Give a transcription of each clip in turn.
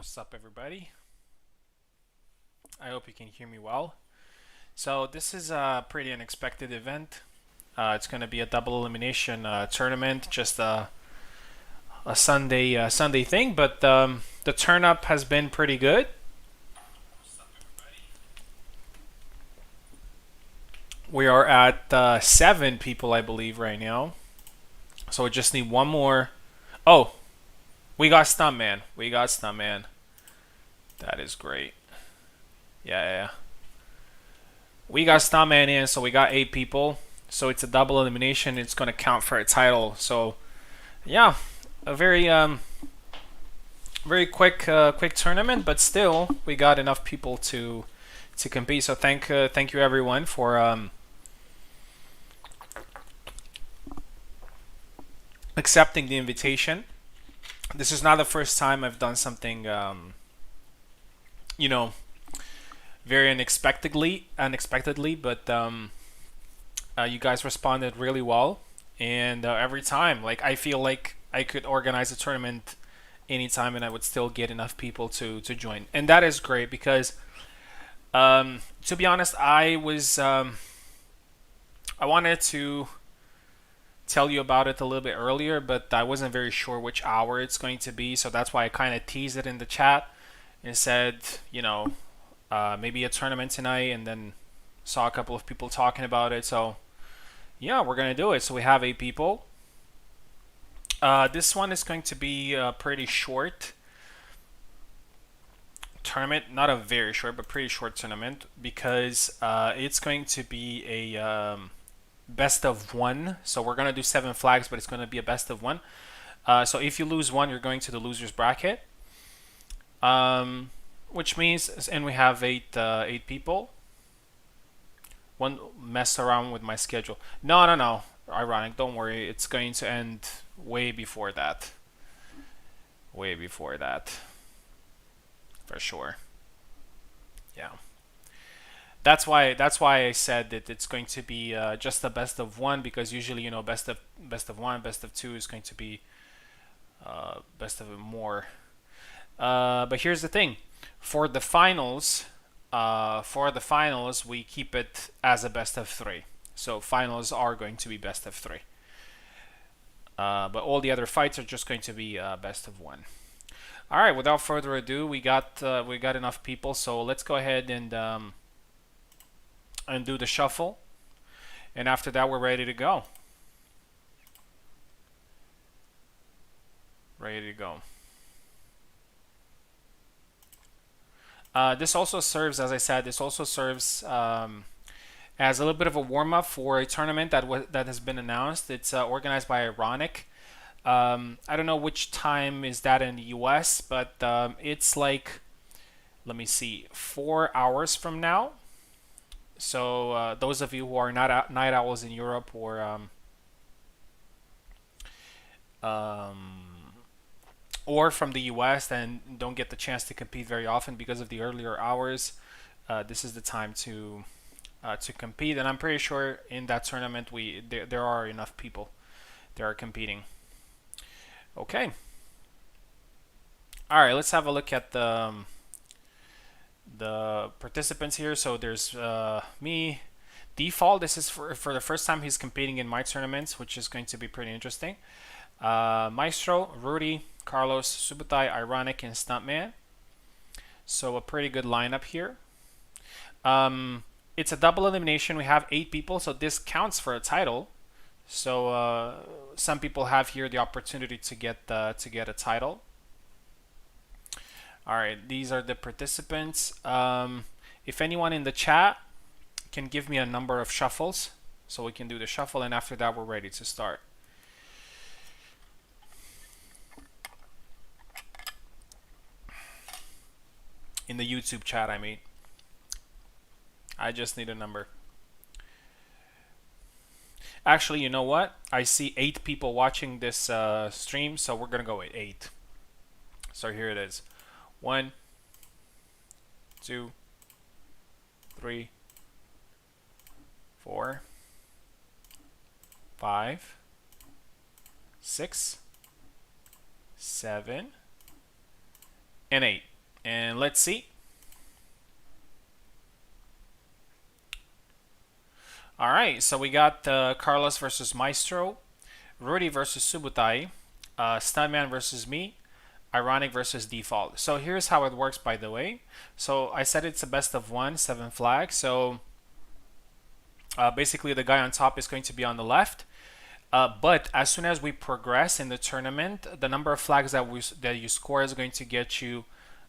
What's up, everybody? I hope you can hear me well. So this is a pretty unexpected event. It's going to be a double elimination tournament, just a Sunday thing, but the turn up has been pretty good. We are at 7 people, I believe, right now. So we just need one more. Oh, we got Stuntman. We got Stuntman. That is great. Yeah. We got Stuntman in, so we got 8 people. So it's a double elimination. It's going to count for a title. So yeah, a very quick tournament, but still we got enough people to compete. So thank you everyone for accepting the invitation. This is not the first time I've done something you know very unexpectedly, but you guys responded really well, and every time, like, I feel like I could organize a tournament anytime and I would still get enough people to join, and that is great because to be honest, I wanted to tell you about it a little bit earlier, but I wasn't very sure which hour it's going to be, so that's why I kind of teased it in the chat and said, maybe a tournament tonight, and then saw a couple of people talking about it. So yeah, we're gonna do it. So we have 8 people. This one is going to be a pretty short tournament, not a very short, but pretty short tournament, because it's going to be a best of one. So we're gonna do 7 flags, but it's gonna be a best of one. So if you lose one, you're going to the losers bracket. Which means, and we have 8 people. One mess around with my schedule. No. Ironic. Don't worry. It's going to end way before that. Way before that. For sure. Yeah. That's why I said that it's going to be just a best of one, because usually, best of one, best of two is going to be best of more. But here's the thing: for the finals, we keep it as a best of three. So finals are going to be best of three. But all the other fights are just going to be best of one. All right. Without further ado, we got enough people, so let's go ahead and do the shuffle. And after that, we're ready to go. Ready to go. This also serves, as I said, as a little bit of a warm-up for a tournament that has been announced. It's organized by Ironic. I don't know which time is that in the US, but it's like, let me see, 4 hours from now. So those of you who are not night owls in Europe, or from the US and don't get the chance to compete very often because of the earlier hours, this is the time to compete. And I'm pretty sure in that tournament there are enough people that are competing. Okay. All right, let's have a look at the participants here. So there's me. Default, this is for the first time he's competing in my tournaments, which is going to be pretty interesting. Maestro, Rudy, Carlos, Subutai, Ironic, and Stuntman. So a pretty good lineup here. It's a double elimination. We have 8 people, so this counts for a title. So some people have here the opportunity to get a title. All right, these are the participants. If anyone in the chat can give me a number of shuffles, so we can do the shuffle, and after that we're ready to start. In the YouTube chat, I mean. I just need a number. Actually, you know what? I see 8 people watching this stream, so we're gonna go with 8. So here it is. 1, 2, 3, 4, 5, 6, 7, and 8. And let's see. All right, so we got Carlos versus Maestro, Rudy versus Subutai, Stuntman versus me, Ironic versus Default. So here's how it works, by the way. So I said it's a best of one, 7 flags. So basically, the guy on top is going to be on the left. But as soon as we progress in the tournament, the number of flags that you score is going to get you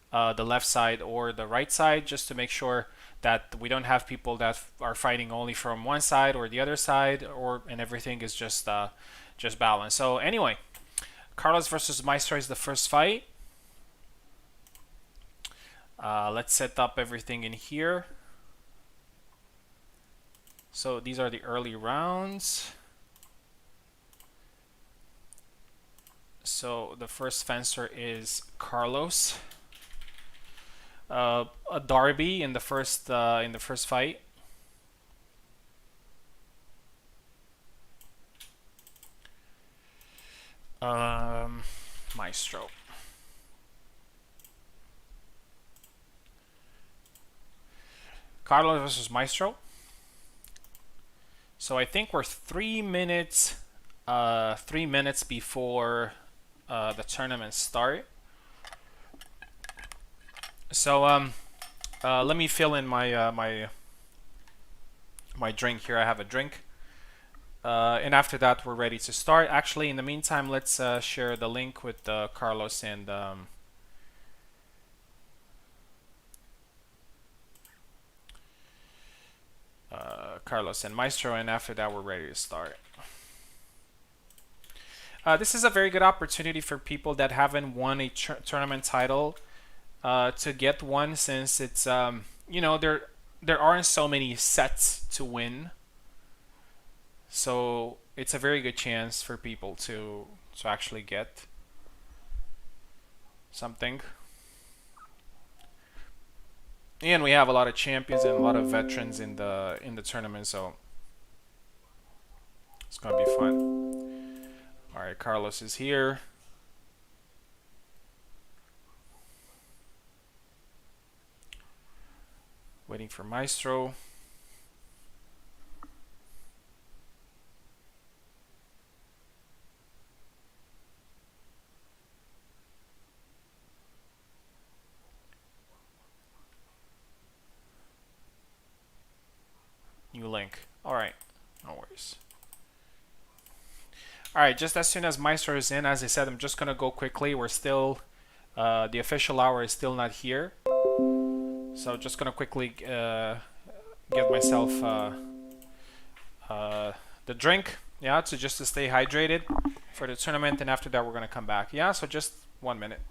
the left side or the right side, just to make sure that we don't have people that are fighting only from one side or the other side, and everything is just balanced. So anyway, Carlos versus Maestro is the first fight. Let's set up everything in here. So these are the early rounds. So the first fencer is Carlos. A Darby in the first fight. Maestro. Carlos versus Maestro. So I think we're 3 minutes, 3 minutes before the tournament start. So let me fill in my my drink here. I have a drink, and after that we're ready to start. Actually, in the meantime, let's share the link with Carlos and Maestro, and after that we're ready to start. This is a very good opportunity for people that haven't won a tournament title to get one, since it's you know, there aren't so many sets to win, so it's a very good chance for people to actually get something. And we have a lot of champions and a lot of veterans in the tournament, so it's gonna be fun. All right, Carlos is here. Waiting for Maestro. New link. All right, no worries. All right, just as soon as Maestro is in, as I said, I'm just gonna go quickly. We're still, the official hour is still not here, so just gonna quickly get myself the drink, yeah, to stay hydrated for the tournament, and after that we're gonna come back. Yeah, so just 1 minute.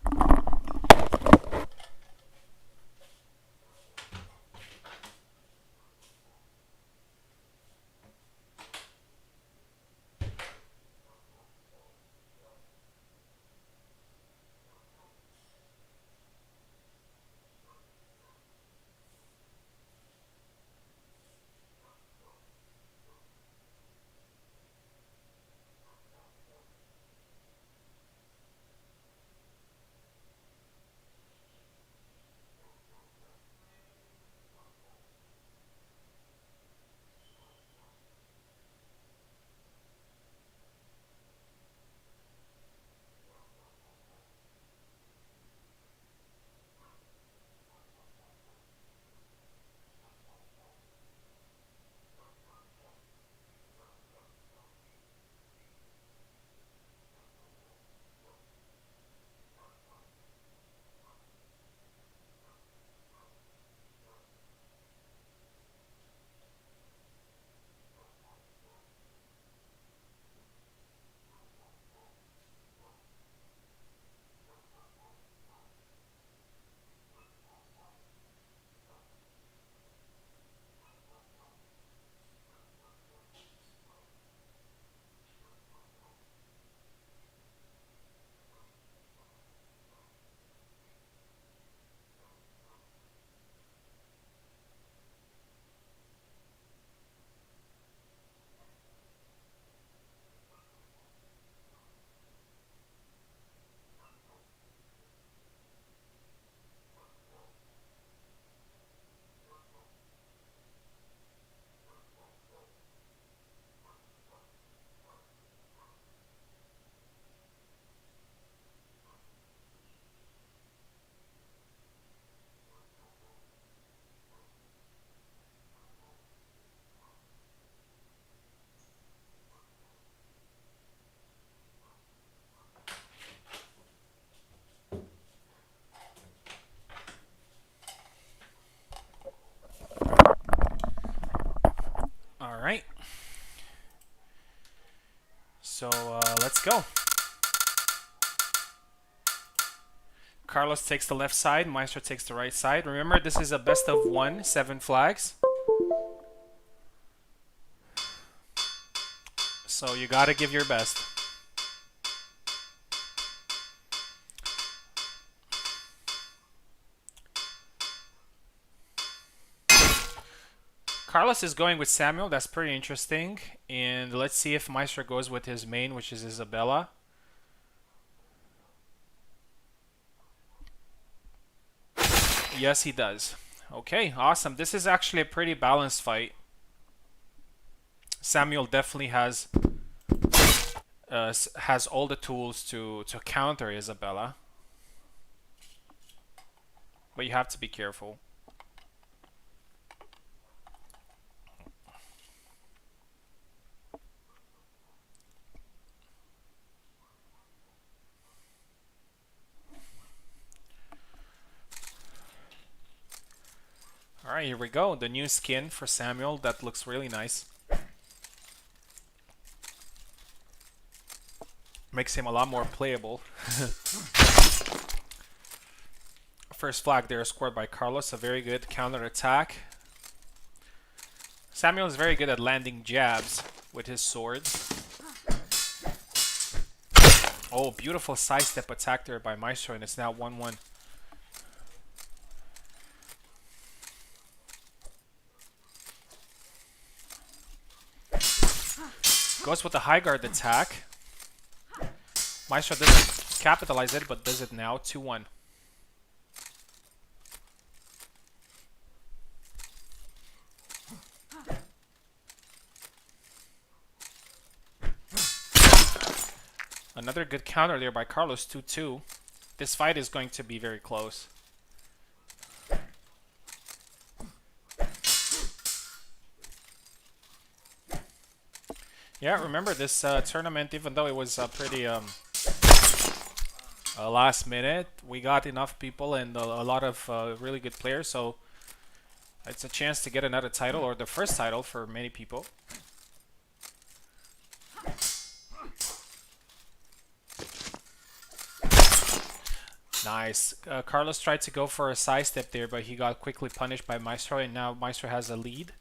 go. Carlos takes the left side, Maestro takes the right side. Remember, this is a best of 1, 7 flags. So you gotta give your best. Carlos is going with Samuel. That's pretty interesting. And let's see if Maestro goes with his main, which is Isabella. Yes, he does. Okay, awesome. This is actually a pretty balanced fight. Samuel definitely has all the tools to counter Isabella, but you have to be careful. All right, here we go. The new skin for Samuel. That looks really nice. Makes him a lot more playable. First flag there scored by Carlos. A very good counter attack. Samuel is very good at landing jabs with his sword. Oh, beautiful sidestep attack there by Maestro, and it's now 1-1. Goes with the high guard attack. Maestro doesn't capitalize it, but does it now. 2-1. Another good counter there by Carlos. 2-2. This fight is going to be very close. Yeah, remember this tournament, even though it was pretty last minute, we got enough people and a lot of really good players, so it's a chance to get another title, or the first title for many people. Nice. Carlos tried to go for a side step there, but he got quickly punished by Maestro, and now Maestro has a lead.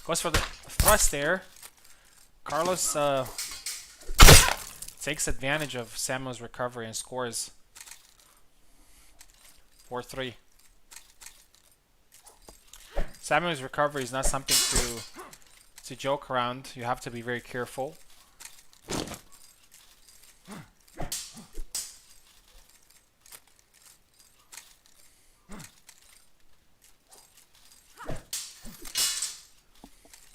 Goes for the thrust there. Carlos takes advantage of Samuel's recovery and scores 4-3. Samuel's recovery is not something to joke around. You have to be very careful.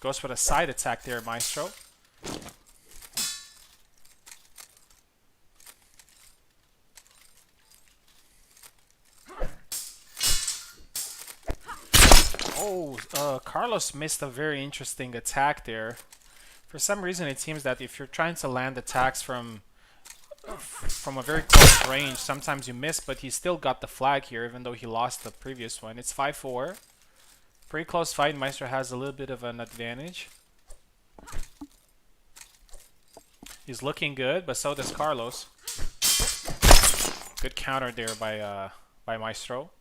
Goes for the side attack there, Maestro. Oh, Carlos missed a very interesting attack there. For some reason, it seems that if you're trying to land attacks from a very close range, sometimes you miss, but he still got the flag here, even though he lost the previous one. It's 5-4. Pretty close fight. Maestro has a little bit of an advantage. He's looking good, but so does Carlos. Good counter there by Maestro.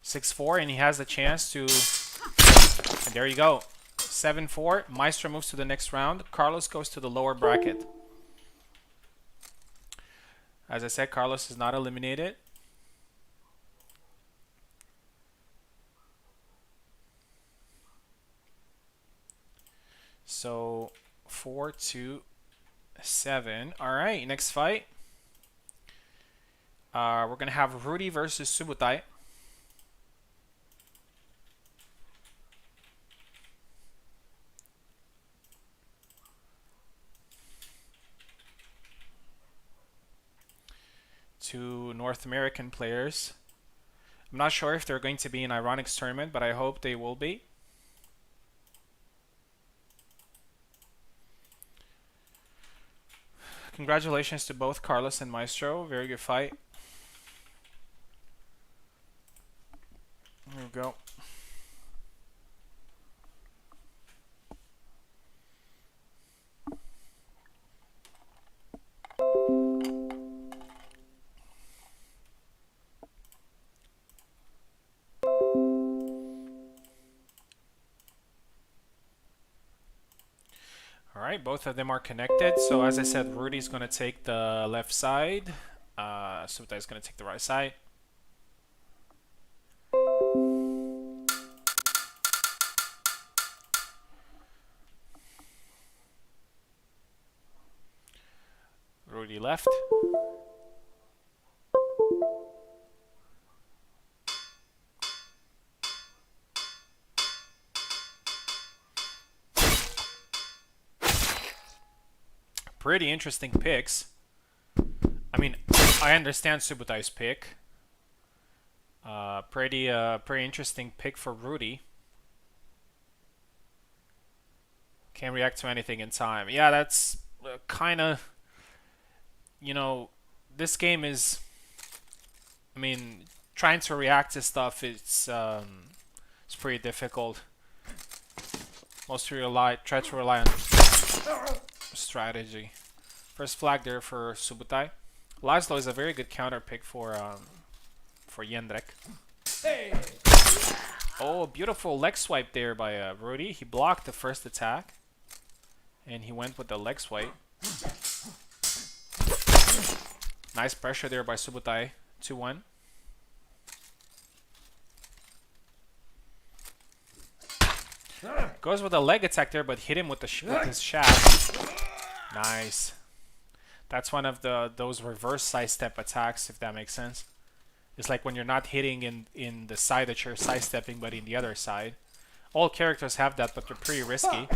6-4, and he has the chance to... And there you go. 7-4. Maestro moves to the next round. Carlos goes to the lower bracket. As I said, Carlos is not eliminated. So 4-2-7. All right, next fight. We're gonna have Rudy versus Subutai. Two North American players. I'm not sure if they're going to be in Ironics tournament, but I hope they will be. Congratulations to both Carlos and Maestro. Very good fight. There we go. Alright, both of them are connected. So as I said, Rudy's going to take the left side. Subutai's going to take the right side. Rudy left. Pretty interesting picks. I mean, I understand Subutai's pick. Pretty interesting pick for Rudy. Can't react to anything in time. Yeah, that's kind of, you know, this game is, I mean, trying to react to stuff it's pretty difficult. Mostly try to rely on strategy. First flag there for Subutai. Laszlo is a very good counter pick for Jędrek. Hey. Oh, beautiful leg swipe there by Rudy. He blocked the first attack, and he went with the leg swipe. Nice pressure there by Subutai. 2-1. Goes with a leg attack there, but hit him with his shaft. Nice. That's one of those reverse sidestep attacks, if that makes sense. It's like when you're not hitting in the side that you're sidestepping, but in the other side. All characters have that, but they're pretty risky.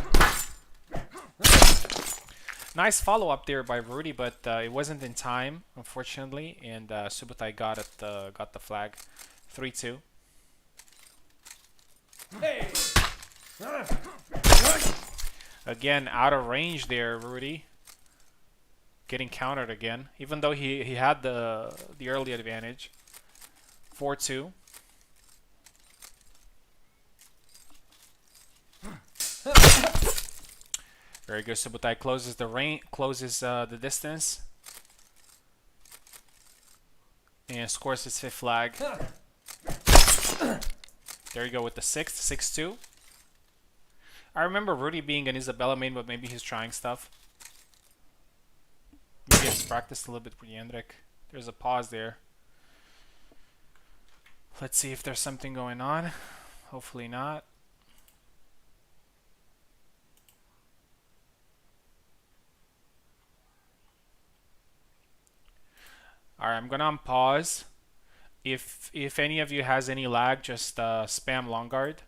Nice follow-up there by Rudy, but it wasn't in time, unfortunately, and Subutai got the flag. 3-2. Hey. Again, out of range there, Rudy. Getting countered again, even though he had the early advantage. 4-2. Very good. Subutai closes the distance, and scores his fifth flag. There you go with the sixth. 6-2. I remember Rudy being an Isabella main, but maybe he's trying stuff. Maybe he's practiced a little bit with Jędrek. There's a pause there. Let's see if there's something going on. Hopefully not. Alright, I'm gonna unpause. If any of you has any lag, just spam long guard.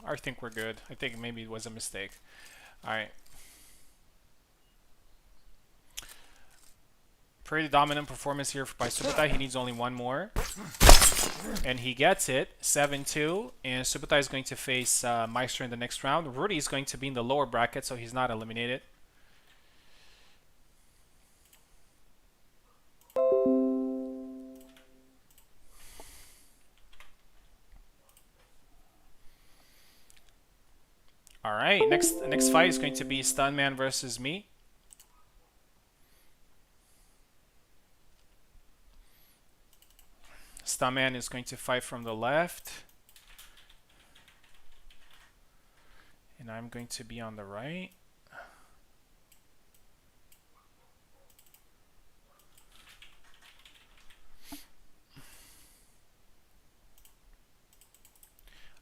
I think we're good. I think maybe it was a mistake. Alright. Pretty dominant performance here by Subutai. He needs only one more. And he gets it. 7-2. And Subutai is going to face Meister in the next round. Rudy is going to be in the lower bracket, so he's not eliminated. Alright, next fight is going to be Stunman versus me. Stunman is going to fight from the left. And I'm going to be on the right.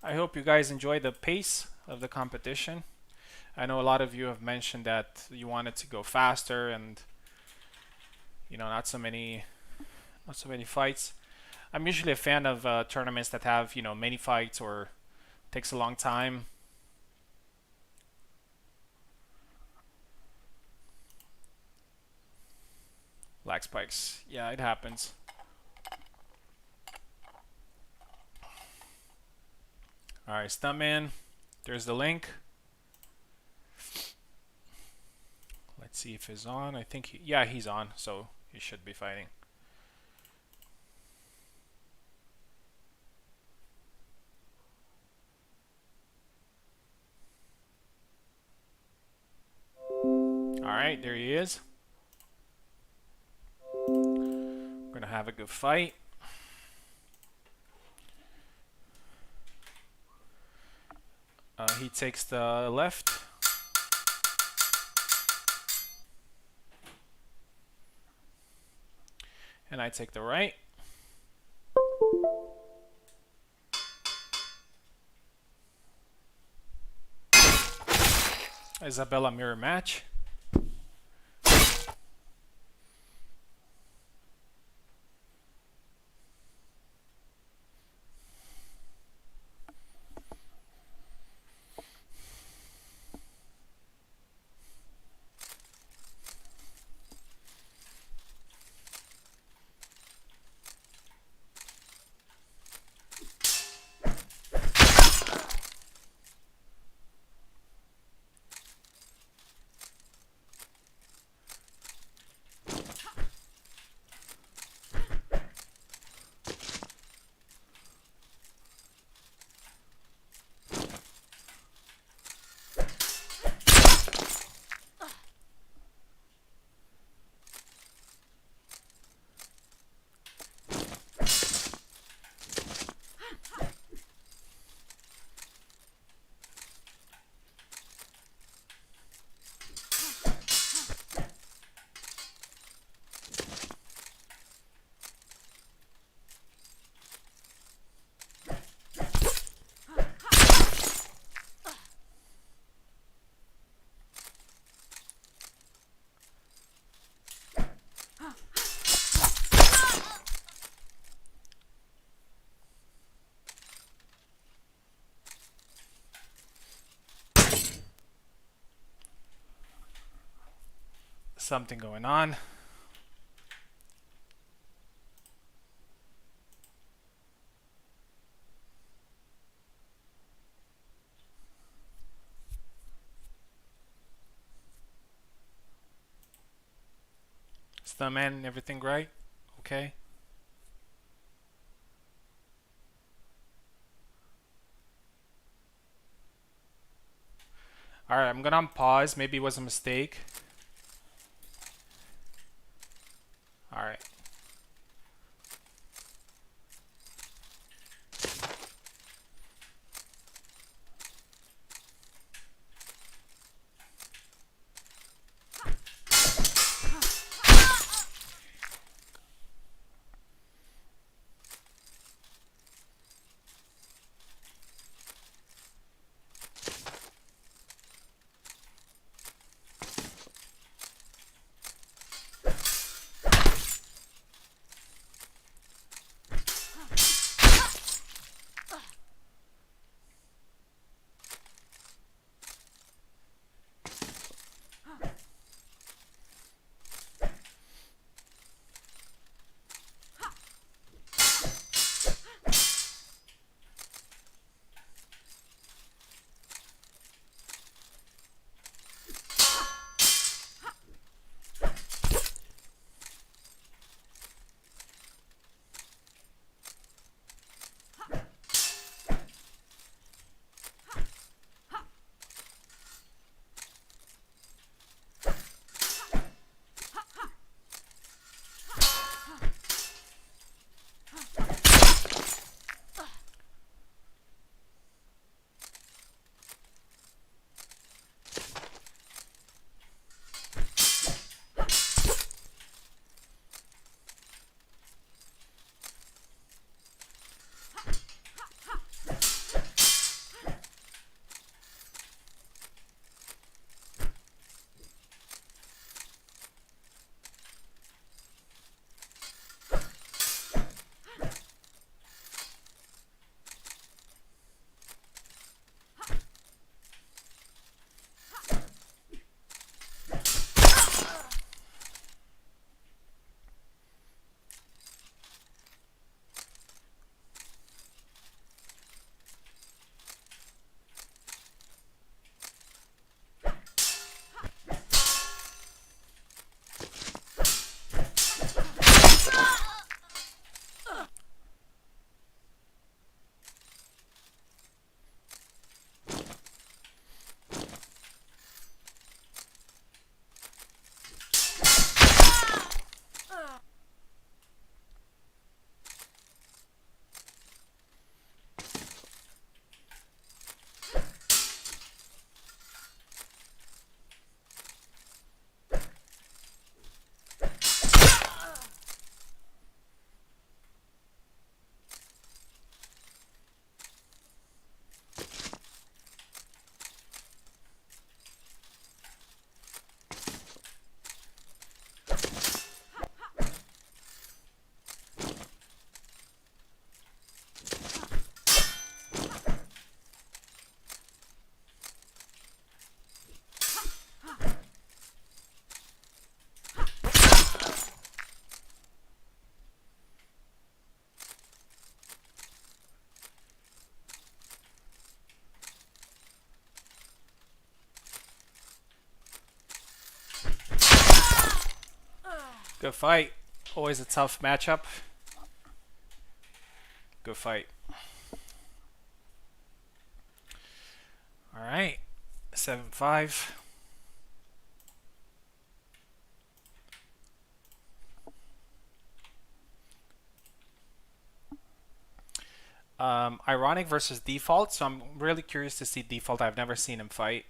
I hope you guys enjoy the pace of the competition. I know a lot of you have mentioned that you wanted to go faster and not so many fights. I'm usually a fan of tournaments that have many fights or takes a long time. Lag spikes, yeah, it happens. Alright, Stuntman, there's the link. Let's see if he's on. I think yeah, he's on, so he should be fighting. Alright, there he is. We're gonna have a good fight. He takes the left. And I take the right. Isabella mirror match. Something going on. Is the man everything right? Okay. Alright, I'm gonna pause. Maybe it was a mistake. Alright. Good fight. Always a tough matchup. Good fight. All right. 7-5. Ironic versus Default. So I'm really curious to see Default. I've never seen him fight.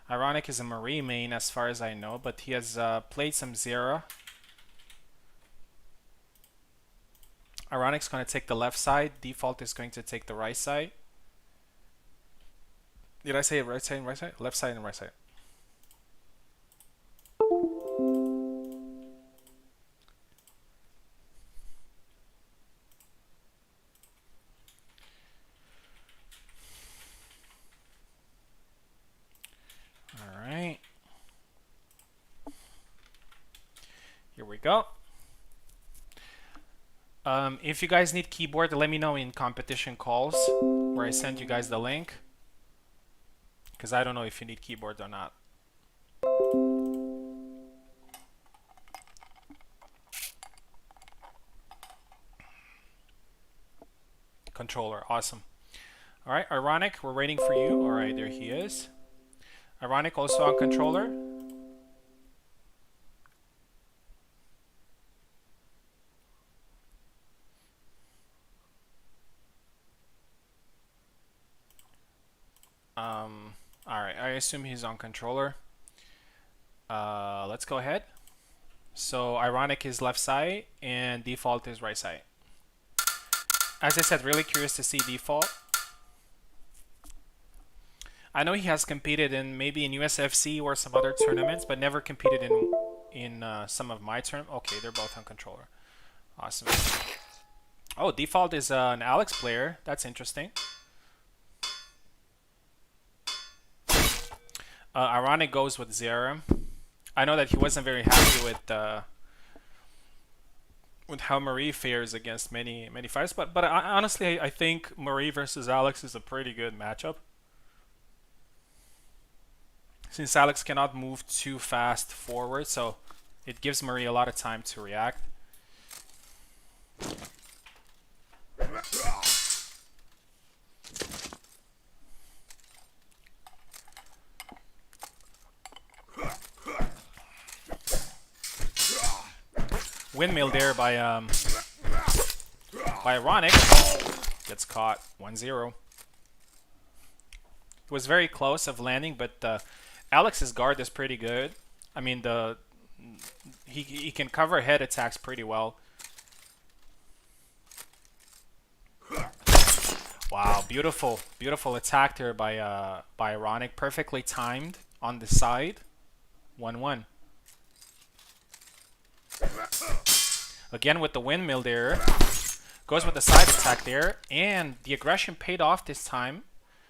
Ironic is a Marie main as far as I know, but he has played some Zera. Ironic's going to take the left side. Default is going to take the right side. Did I say right side and right side? Left side and right side. All right. Here we go. If you guys need keyboard, let me know in competition calls where I send you guys the link. Because I don't know if you need keyboard or not. Controller, awesome. All right, Ironic, we're waiting for you. All right, there he is. Ironic also on controller. All right, I assume he's on controller. Let's go ahead. So Ironic is left side and Default is right side. As I said, really curious to see Default. I know he has competed in maybe in USFC or some other tournaments, but never competed in some of my tournaments. Okay, they're both on controller. Awesome. Oh, Default is an Alex player. That's interesting. Ironic goes with Zera. I know that he wasn't very happy with how Marie fares against many fighters, but honestly, I think Marie versus Alex is a pretty good matchup. Since Alex cannot move too fast forward, so it gives Marie a lot of time to react. Windmill there by Ironic. Gets caught. 1-0. It was very close of landing, but Alex's guard is pretty good. I mean, he can cover head attacks pretty well. Wow, beautiful attack there by Ironic, perfectly timed on the side. 1-1. Again with the windmill there. Goes with the side attack there, and the aggression paid off this time.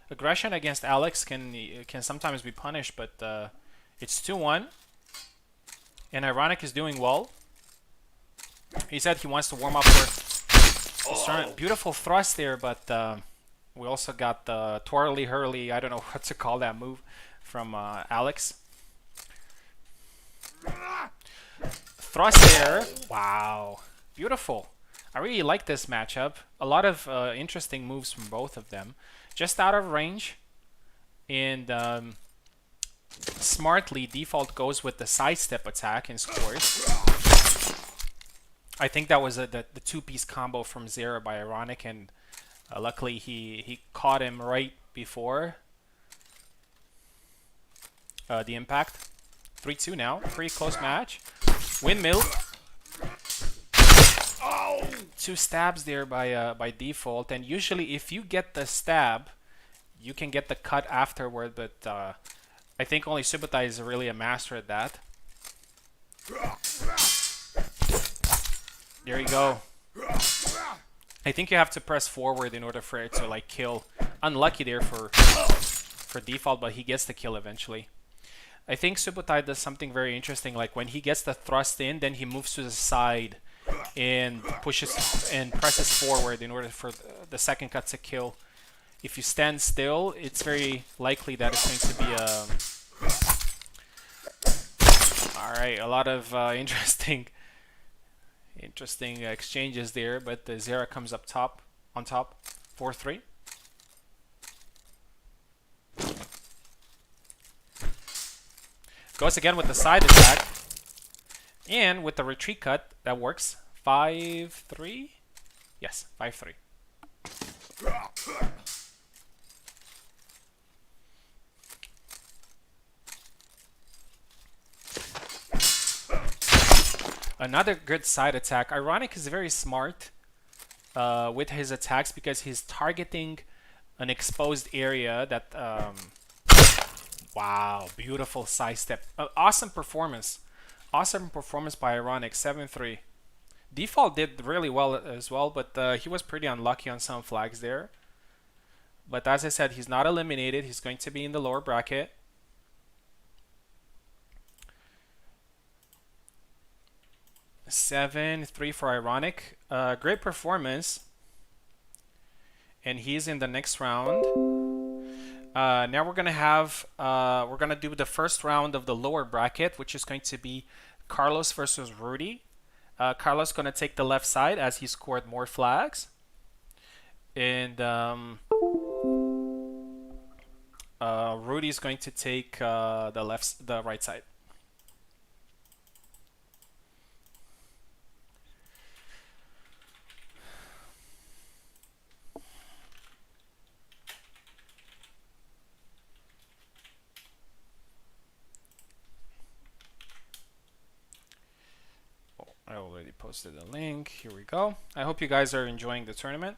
Aggression against Alex can sometimes be punished, but it's 2-1. And Ironic is doing well. He said he wants to warm up for beautiful thrust there, but we also got the twirly hurly, I don't know what to call that move, from Alex. Thrust there. Wow. Beautiful. I really like this matchup. A lot of interesting moves from both of them. Just out of range. And smartly, Default goes with the sidestep attack and scores. I think that was the two-piece combo from Zera by Ironic, and luckily he caught him right before the impact. 3-2 now. Pretty close match. Windmill. Oh! 2 stabs there by Default, and usually if you get the stab, you can get the cut afterward, but I think only Subotai is really a master at that. There you go. I think you have to press forward in order for it to like kill. Unlucky there for Default, but he gets the kill eventually. I think Subotai does something very interesting, like when he gets the thrust in, then he moves to the side and pushes and presses forward in order for the second cut to kill. if you stand still, it's very likely that it's going to be all right, a lot of interesting exchanges there, but the Zera comes up top, on top, 4-3. Goes again with the side attack, and with the retreat cut, that works. 5-3? Yes, 5-3. Another good side attack. Ironic is very smart with his attacks because he's targeting an exposed area that... wow, beautiful side step. Awesome performance. Awesome performance by Ironic, 7-3. Default did really well as well, but he was pretty unlucky on some flags there. But as I said, he's not eliminated. He's going to be in the lower bracket. 7-3 for Ironic. Great performance. And he's in the next round. Now we're gonna do the first round of the lower bracket, which is going to be Carlos versus Rudy. Carlos gonna take the left side as he scored more flags, and Rudy's going to take the right side. I already posted the link. Here we go. I hope you guys are enjoying the tournament.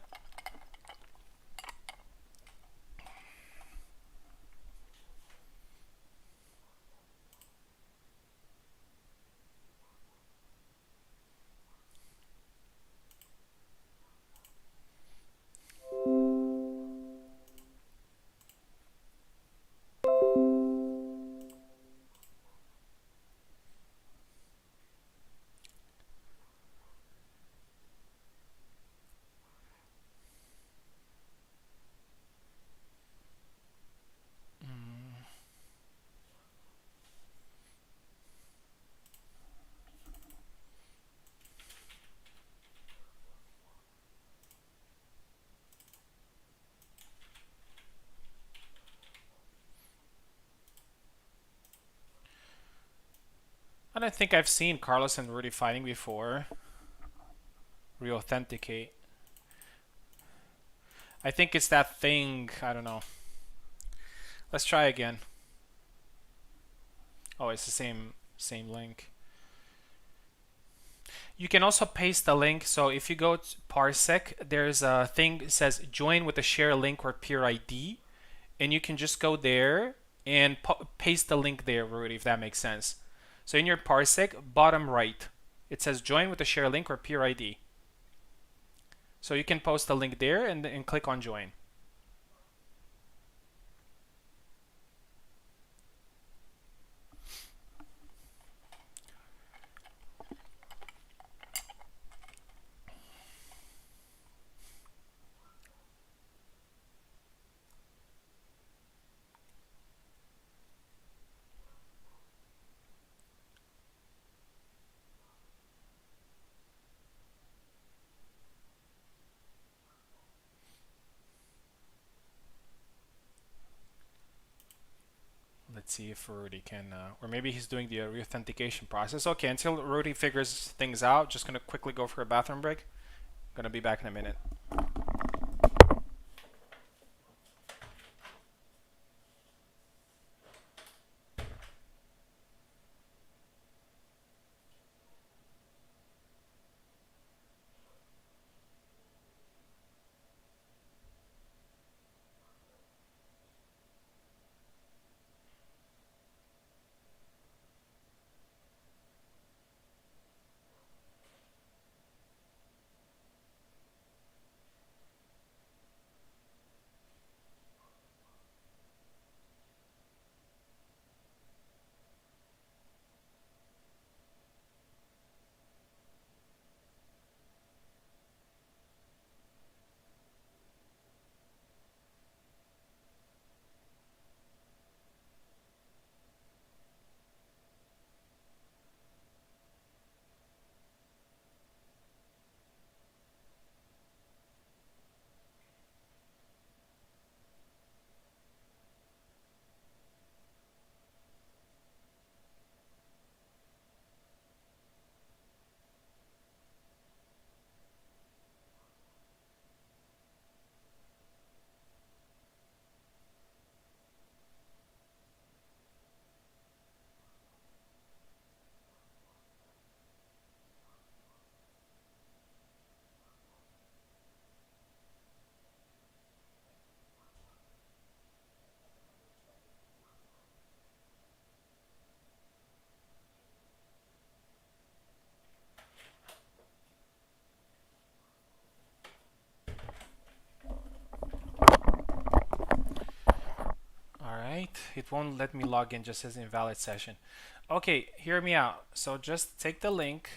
I don't think I've seen Carlos and Rudy fighting before. Re-authenticate. I think it's that thing. I don't know. Let's try again. Oh, it's the same link. You can also paste the link. So if you go to Parsec, there's a thing that says join with a share link or peer ID, and you can just go there and paste the link there, Rudy, if that makes sense. So in your Parsec, bottom right, it says join with a share link or peer ID. So you can post the link there and click on join. Let's see if Rudy can, or maybe he's doing the re-authentication process. Okay, until Rudy figures things out, just gonna quickly go for a bathroom break. Gonna be back in a minute. point. It won't let me log in, just says invalid session. Okay, hear me out. So just take the link.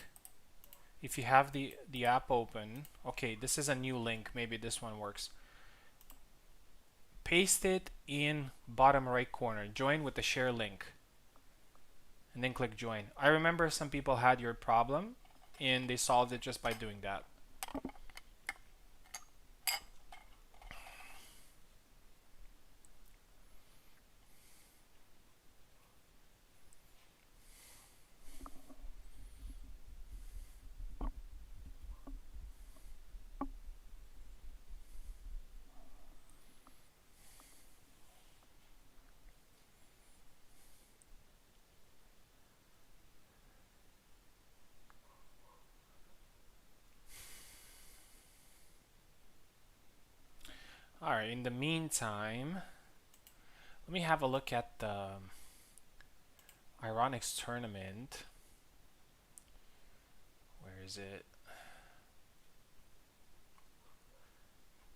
If you have the app open, okay, this is a new link. Maybe this one works. Paste it in bottom right corner. Join with the share link. And then click join. I remember some people had your problem and they solved it just by doing that. Alright, in the meantime, let me have a look at the Ironics tournament. Where is it?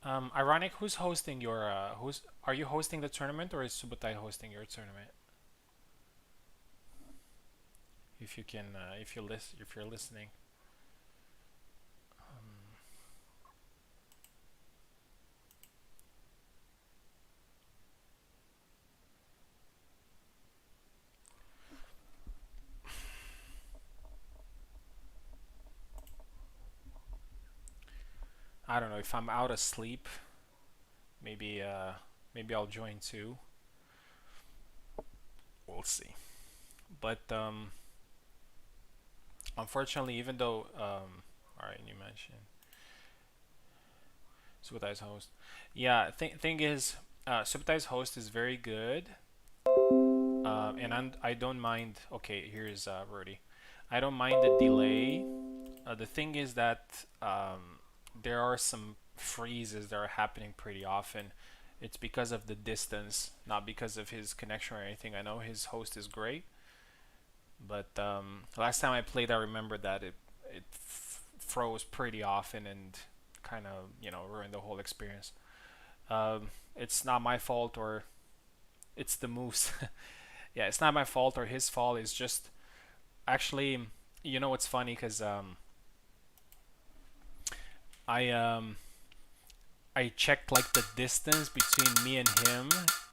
Ironic, who's hosting your are you hosting the tournament or is Subutai hosting your tournament? If you can if you're listening. I don't know if I'm out of sleep. Maybe maybe I'll join too. We'll see. But unfortunately, even though all right, you mentioned Subutai's host. Yeah, thing is, Subutai's host is very good, and I don't mind. Okay, here's Rudy. I don't mind the delay. The thing is that there are some freezes that are happening pretty often. It's because of the distance, not because of his connection or anything. I know his host is great, but last time I played, I remember that it froze pretty often and kind of ruined the whole experience. It's not my fault or it's the moves. Yeah, it's not my fault or his fault. It's just actually what's funny because I I checked like the distance between me and him,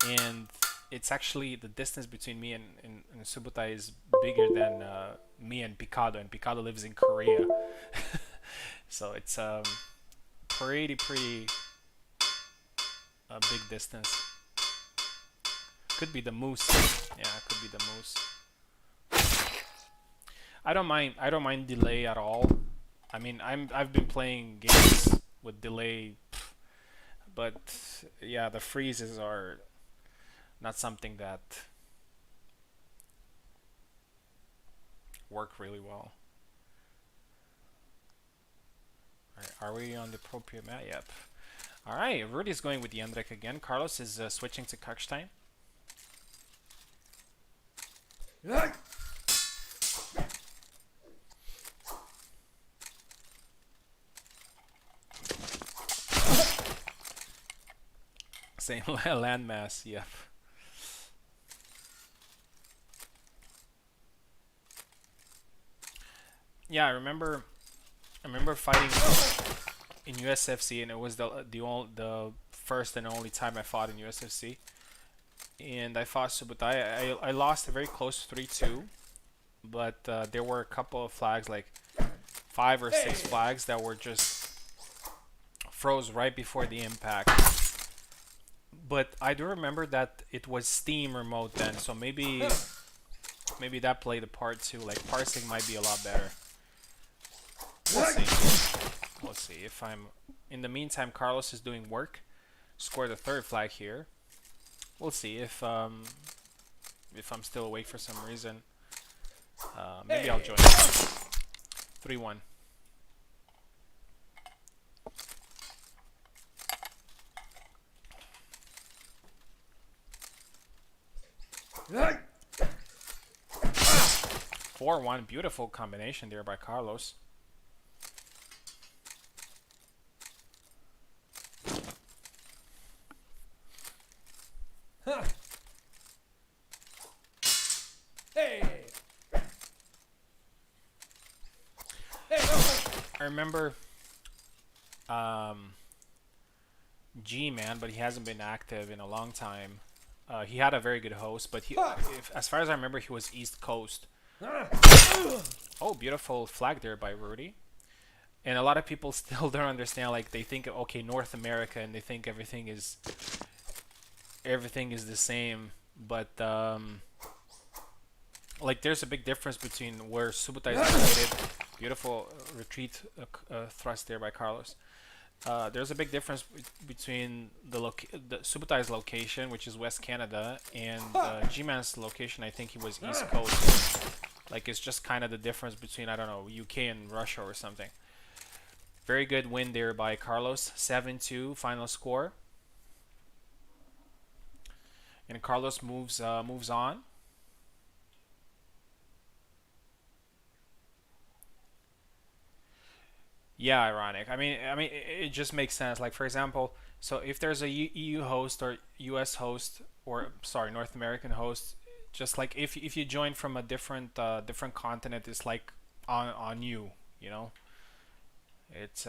and it's actually the distance between me and Subutai is bigger than me and Picado, and Picado lives in Korea. So it's pretty big distance. Could be the moose. Yeah, it could be the moose. I don't mind delay at all. I mean, I've been playing games with delay, but yeah, the freezes are not something that work really well. Alright, are we on the appropriate map? Yep. Alright, Rudy's going with Jendrik again. Carlos is switching to Kakstein. Same landmass, yep. Yeah, I remember fighting in USFC, and it was the first and only time I fought in USFC. And I fought Subutai. I lost a very close 3-2, but there were a couple of flags, like 5 or 6 flags that were just froze right before the impact. But I do remember that it was Steam remote then, so maybe that played a part too. Like parsing might be a lot better. We'll see. We'll see if I'm. In the meantime, Carlos is doing work. Scored a 3rd flag here. We'll see if I'm still awake for some reason. Maybe I'll join. 3-1. Right. 4-1, beautiful combination there by Carlos. Huh. I remember um, G-Man, but he hasn't been active in a long time. He had a very good host, but as far as I remember, he was East Coast. Oh, beautiful flag there by Rudy. And a lot of people still don't understand. Like they think, okay, North America, and they think everything is the same. But like there's a big difference between where Subutai is located. Beautiful retreat thrust there by Carlos. There's a big difference between the Subutai's location, which is West Canada, and G-Man's location. I think he was East Coast. Like it's just kind of the difference between, I don't know, UK and Russia or something. Very good win there by Carlos. 7-2 final score. And Carlos moves on. Yeah, ironic. I mean, it just makes sense. Like for example, so if there's a EU host or US host, or sorry, North American host, just like if you join from a different continent, it's like on you, you know. It's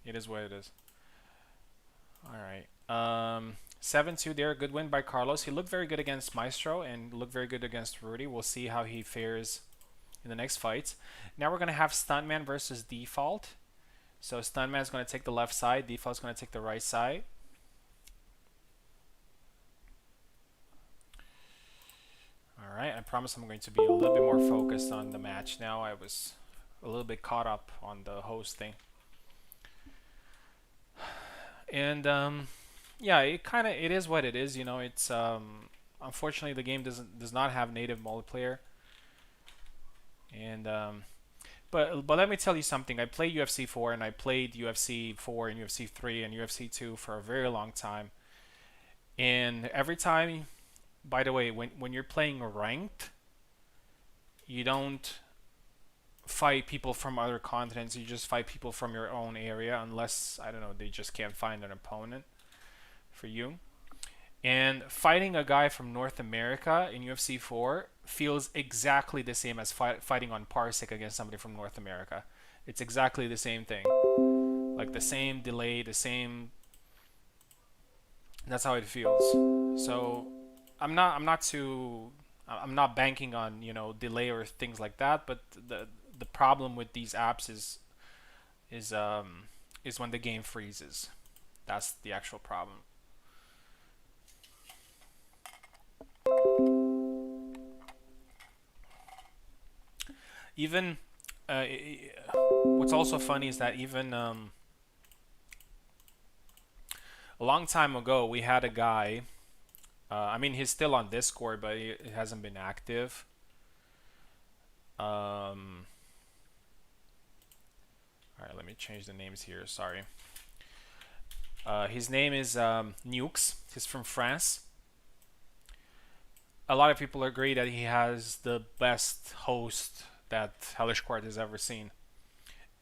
it is what it is. All right. 7-2 there. Good win by Carlos. He looked very good against Maestro and looked very good against Rudy. We'll see how he fares in the next fights. Now we're going to have Stuntman versus Default. So Stuntman is going to take the left side. Default is going to take the right side. All right. I promise I'm going to be a little bit more focused on the match now. I was a little bit caught up on the host thing. And yeah, it is what it is. You know, it's unfortunately the game does not have native multiplayer. And but let me tell you something. I played UFC 4 and I played UFC 4 and UFC 3 and UFC 2 for a very long time. And every time, by the way, when you're playing ranked, you don't fight people from other continents. You just fight people from your own area, unless I don't know, they just can't find an opponent for you. And fighting a guy from North America in UFC 4 feels exactly the same as fighting on Parsec against somebody from North America. It's exactly the same thing. Like the same delay, the same. That's how it feels. So I'm not banking on, you know, delay or things like that. But the problem with these apps is is when the game freezes. That's the actual problem. Even what's also funny is that even a long time ago we had a guy. I mean, he's still on Discord, but he hasn't been active. All right, let me change the names here. Sorry. His name is Nukes. He's from France. A lot of people agree that he has the best host that Hellish Quart has ever seen.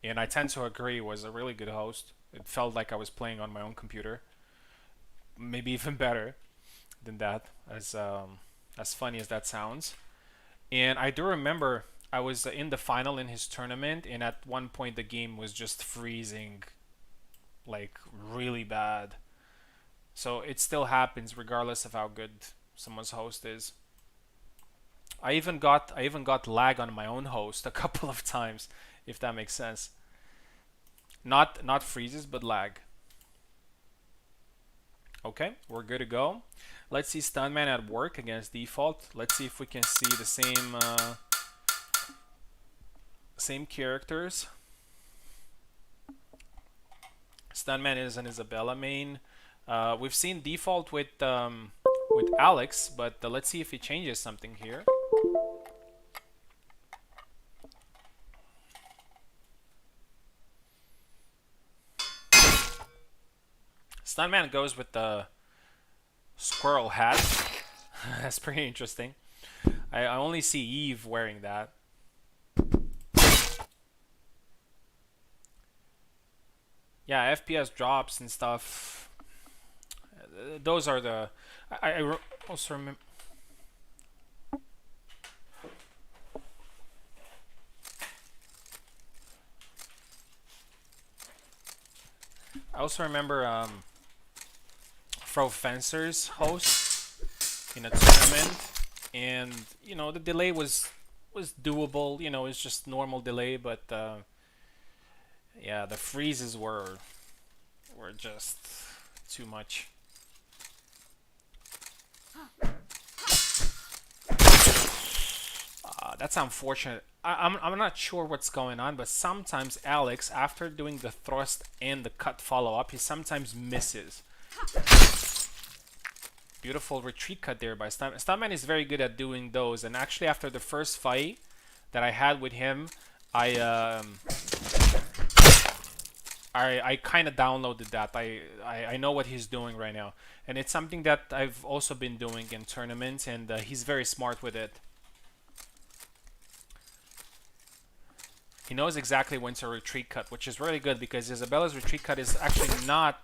And I tend to agree. He was a really good host. It felt like I was playing on my own computer. Maybe even better than that, as funny as that sounds. And I do remember I was in the final in his tournament, and at one point the game was just freezing, like really bad. So it still happens regardless of how good someone's host is. I even got lag on my own host a couple of times, if that makes sense. Not freezes, but lag. Okay, we're good to go. Let's see Stuntman at work against Default. Let's see if we can see the same characters. Stuntman is an Isabella main. We've seen Default with Alex, but let's see if he changes something here. Stuntman goes with the squirrel hat. That's pretty interesting. I only see Eve wearing that. Yeah, FPS drops and stuff. Those are the. I also remember. I also remember Pro Fencers host in a tournament, and you know the delay was doable. You know, it's just normal delay, but yeah, the freezes were just too much. That's unfortunate. I'm not sure what's going on, but sometimes Alex, after doing the thrust and the cut follow up, he sometimes misses. Beautiful retreat cut there by Stuntman. Stuntman is very good at doing those, and actually after the first fight that I had with him, I I kind of downloaded that. I know what he's doing right now, and it's something that I've also been doing in tournaments, and he's very smart with it. He knows exactly when to retreat cut, which is really good because Isabella's retreat cut is actually not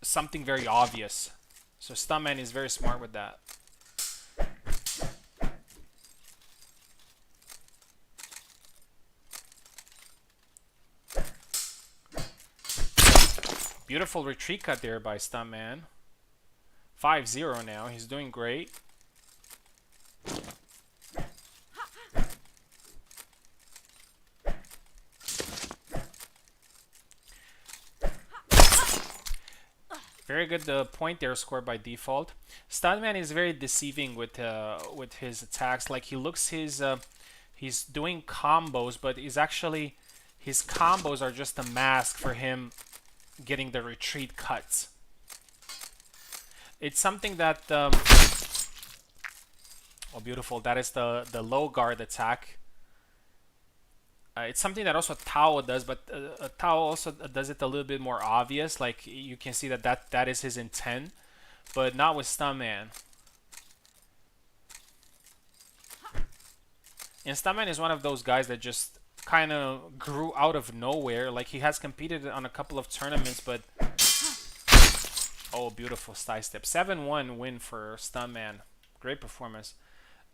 something very obvious. So Stuntman is very smart with that. Beautiful retreat cut there by Stuntman. 5-0 now. He's doing great. Very good point there scored by default. Stuntman is very deceiving with his attacks. Like he's doing combos, but he's actually his combos are just a mask for him getting the retreat cuts. It's something that oh, beautiful. That is the low guard attack. It's something that also Tao does, but Tao also does it a little bit more obvious. Like you can see that is his intent, but not with Stuntman. And Stuntman is one of those guys that just kind of grew out of nowhere. Like he has competed on a couple of tournaments, but oh, beautiful side step. 7-1 win for Stuntman. Great performance.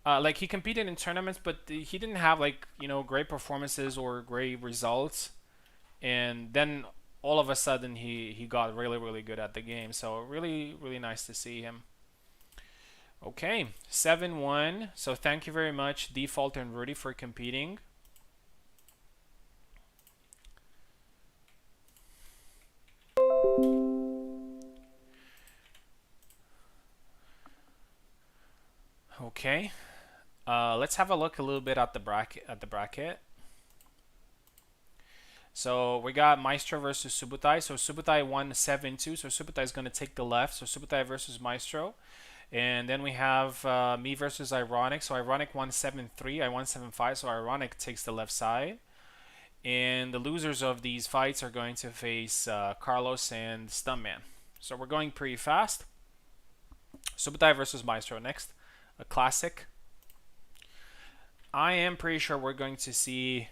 Like he competed in tournaments, but he didn't have like great performances or great results. And then all of a sudden he got really good at the game. So really nice to see him. Okay, 7-1. So thank you very much, Default and Rudy, for competing. Okay. Let's have a look a little bit at the bracket. So we got Maestro versus Subutai. So Subutai won 7-2. So Subutai is going to take the left. So Subutai versus Maestro. And then we have me versus Ironic. So Ironic won 7-3. I won 7-5. So Ironic takes the left side. And the losers of these fights are going to face Carlos and Stuntman. So we're going pretty fast. Subutai versus Maestro next. A classic. I am pretty sure we're going to see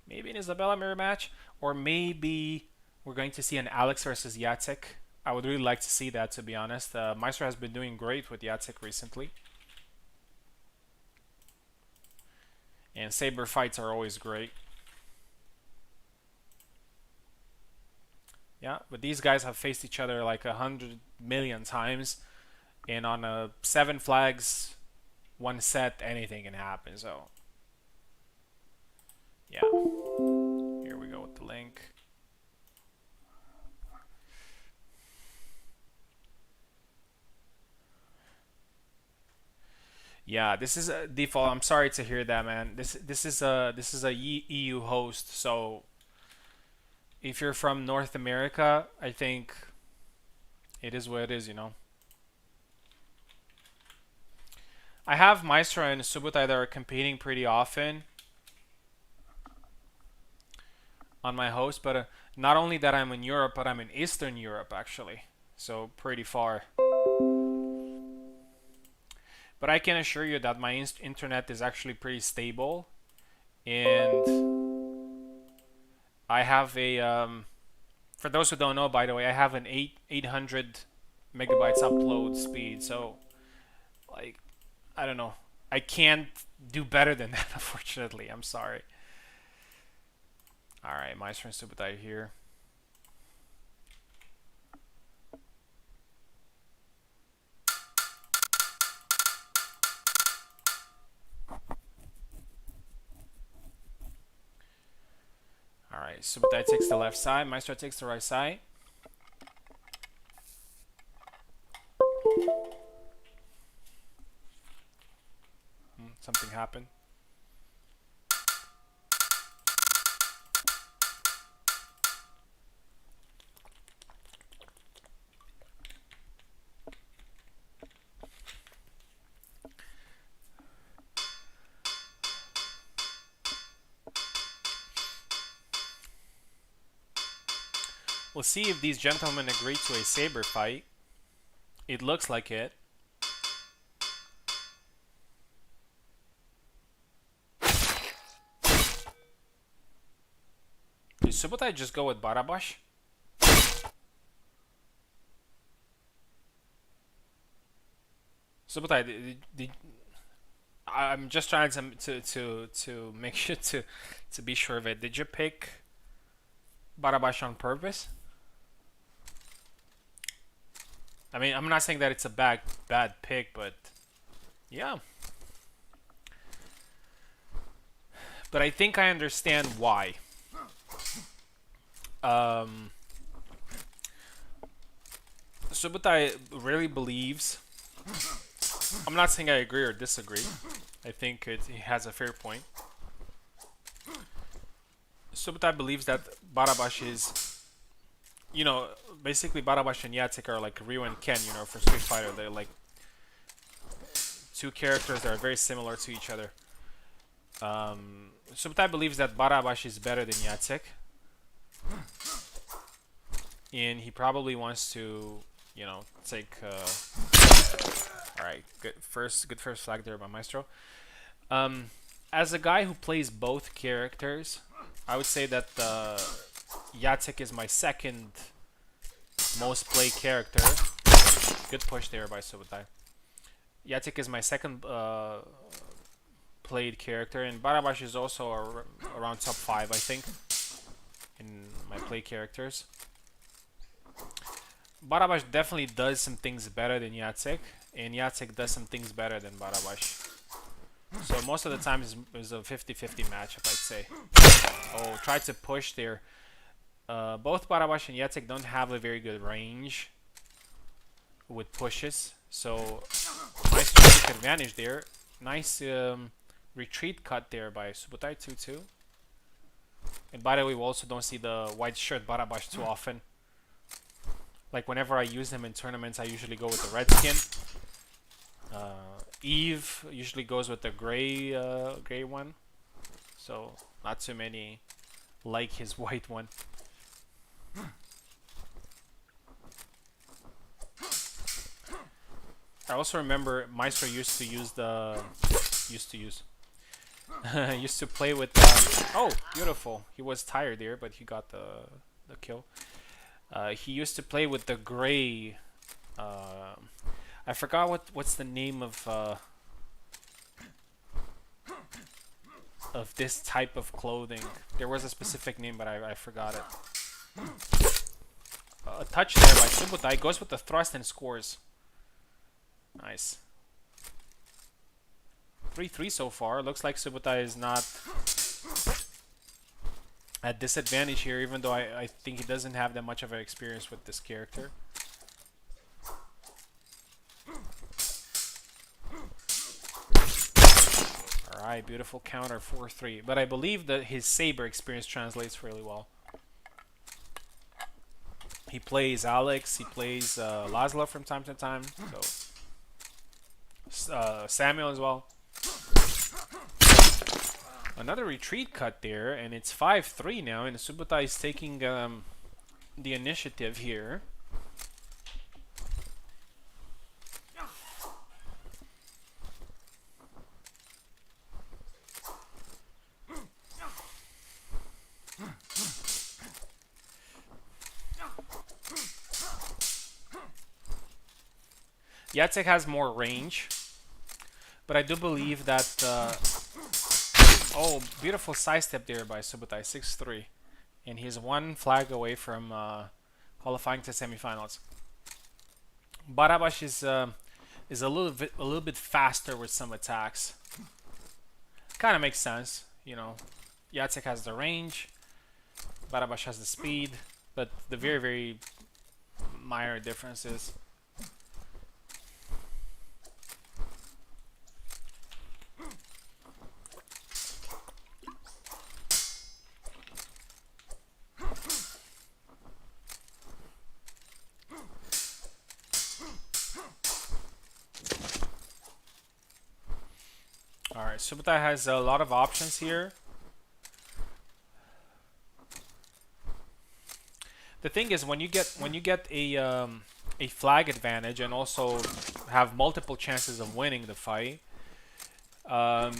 maybe an Isabella mirror match, or maybe we're going to see an Alex versus Jacek. I would really like to see that, to be honest. Maestro has been doing great with Jacek recently. And Saber fights are always great. Yeah, but these guys have faced each other like 100 million times. And on a 7 flags, one set, anything can happen. So yeah, here we go with the link. Yeah, this is a default. I'm sorry to hear that, man. This is a EU host, so if you're from North America, I think it is what it is, I have Maestro and Subutai that are competing pretty often on my host, but not only that I'm in Europe, but I'm in Eastern Europe actually, so pretty far. But I can assure you that my internet is actually pretty stable, and I have a for those who don't know, by the way, I have an 800 megabytes upload speed, so like I don't know. I can't do better than that, unfortunately. I'm sorry. Alright, Maestro and Subutai here. Alright, Subutai takes the left side, Maestro takes the right side. Something happened. We'll see if these gentlemen agree to a saber fight. It looks like it. Did Subutai just go with Barabash? Subutai, I'm just trying to make sure to be sure of it. Did you pick Barabash on purpose? I mean, I'm not saying that it's a bad pick, but yeah. But I think I understand why. Subutai really believes. I'm not saying I agree or disagree. I think he has a fair point. Subutai believes that Barabash is, you know, basically Barabash and Yatsik are like Ryu and Ken, you know, for Street Fighter. They're like two characters that are very similar to each other. Subutai believes that Barabash is better than Yatsik. And he probably wants to, you know, take... Alright, good first flag there by Maestro. As a guy who plays both characters, I would say that Yatsik is my second most played character. Good push there by Subutai. Yatsik is my second played character, and Barabash is also around top 5, I think, in my play characters. Barabash definitely does some things better than Yatsik, and Yatsik does some things better than Barabash. So most of the time it's a 50-50 matchup, I'd say. Oh, tried to push there. Both Barabash and Yatsik don't have a very good range with pushes, so nice to take advantage there. Nice retreat cut there by Subutai 2-2. And by the way, we also don't see the white shirt Barabash too often. Like whenever I use him in tournaments, I usually go with the red skin. Eve usually goes with the gray one. So not too many like his white one. I also remember Maestro used to use the used to play with oh, beautiful. He was tired there, but he got the kill. He used to play with the gray I forgot what's the name of this type of clothing. There was a specific name, but I forgot it. A touch there by Subutai. Goes with the thrust and scores. Nice. 3-3 so far. Looks like Subutai is not at disadvantage here, even though I think he doesn't have that much of an experience with this character. Alright, beautiful counter, 4-3. But I believe that his saber experience translates really well. He plays Alex, he plays Laszlo from time to time, so Samuel as well. Another retreat cut there, and it's 5-3 now, and Subutai is taking the initiative here. Yatsik has more range, but I do believe that oh, beautiful sidestep there by Subutai, 6-3. and he's one flag away from qualifying to semifinals. Barabash is a little bit faster with some attacks. Kind of makes sense, you know. Jacek has the range, Barabash has the speed, but the very minor differences. Alright, Subotai has a lot of options here. The thing is, when you get a flag advantage and also have multiple chances of winning the fight,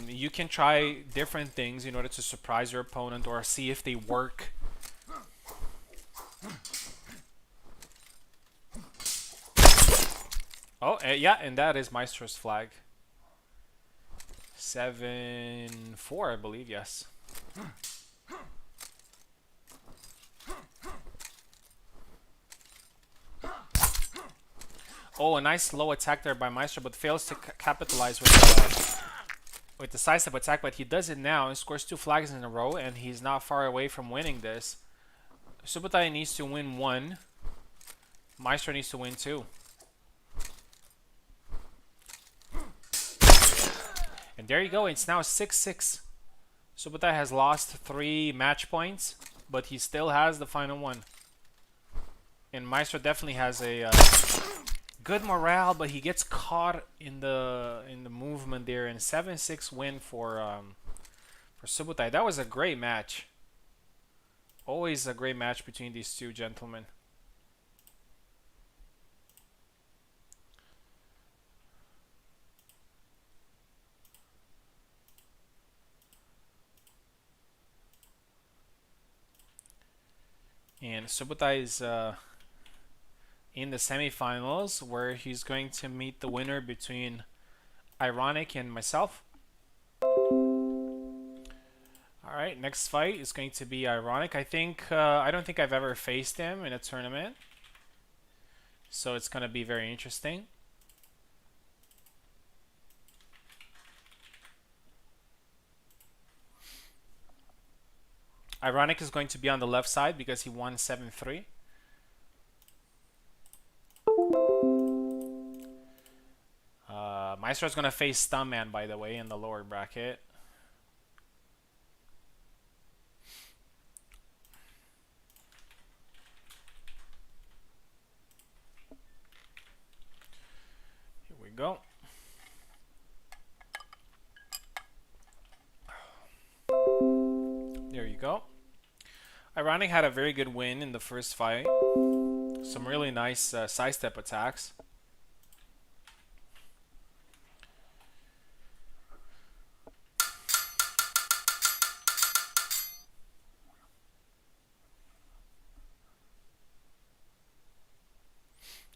you can try different things in order to surprise your opponent or see if they work. Oh, yeah, and that is Maestro's flag. 7-4, I believe, yes. Oh, a nice low attack there by Maestro, but fails to capitalize with the sidestep attack. But he does it now and scores 2 flags in a row, and he's not far away from winning this. Subotai needs to win 1. Maestro needs to win 2. And there you go. It's now 6-6. Subotai has lost 3 match points, but he still has the final one. And Maestro definitely has a good morale, but he gets caught in the movement there. And 7-6 win for Subotai. That was a great match. Always a great match between these two gentlemen. And Subotai is in the semifinals, where he's going to meet the winner between Ironic and myself. Alright, next fight is going to be Ironic. I don't think I've ever faced him in a tournament, so it's going to be very interesting. Ironic is going to be on the left side because he won 7-3. Maestro is going to face Stuntman, by the way, in the lower bracket. Here we go. There you go. Ironic had a very good win in the first fight. Some really nice sidestep attacks.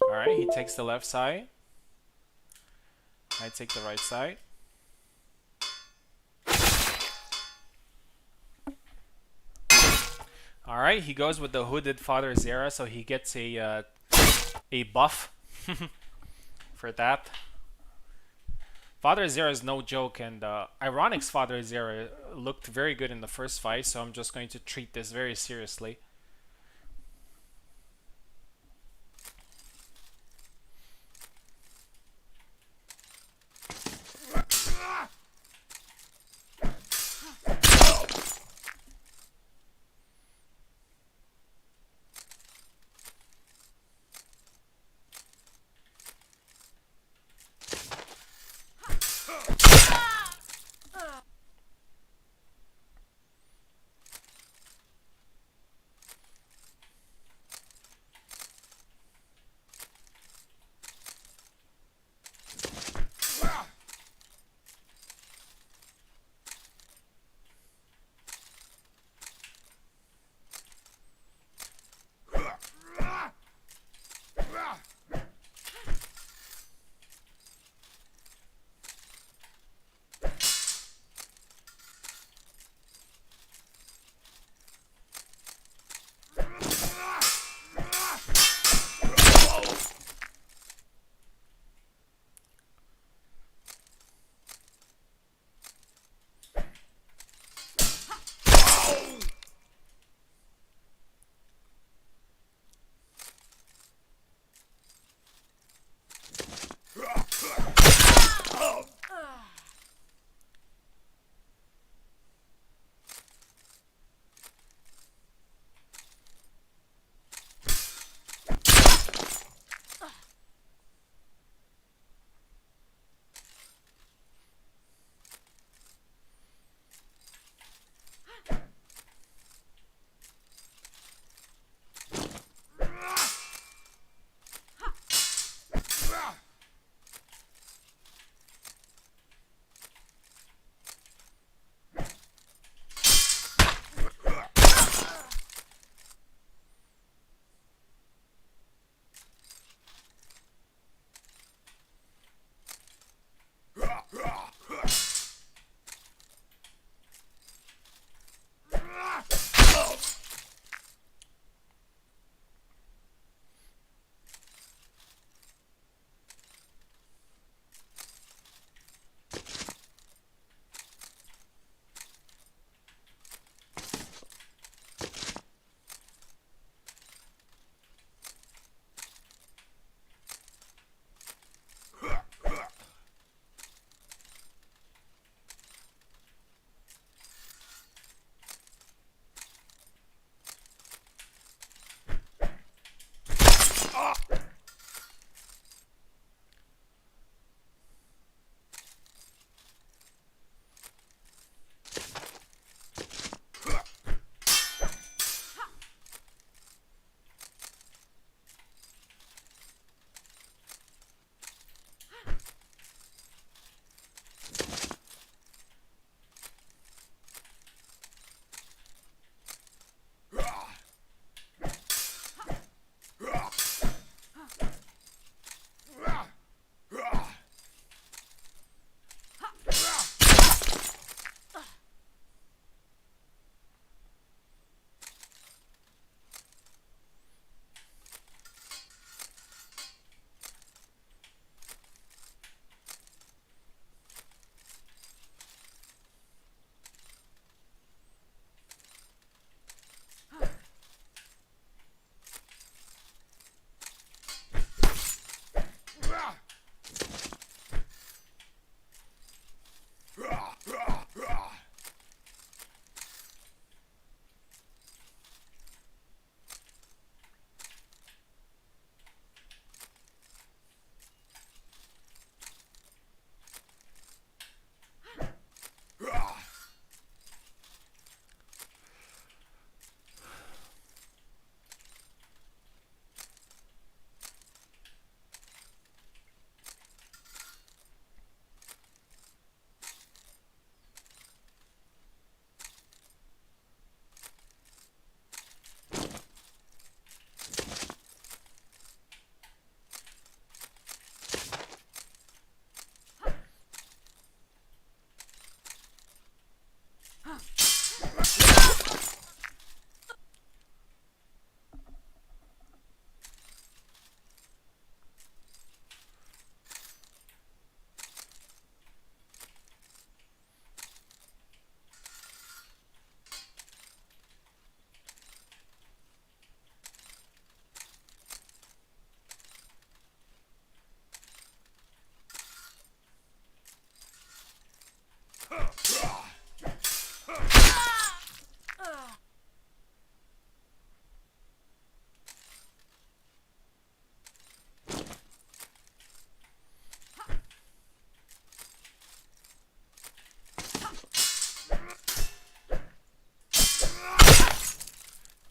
Alright, he takes the left side. I take the right side. Alright, he goes with the hooded Father Zera, so he gets a buff for that. Father Zera is no joke, and Ironic's Father Zera looked very good in the first fight, so I'm just going to treat this very seriously.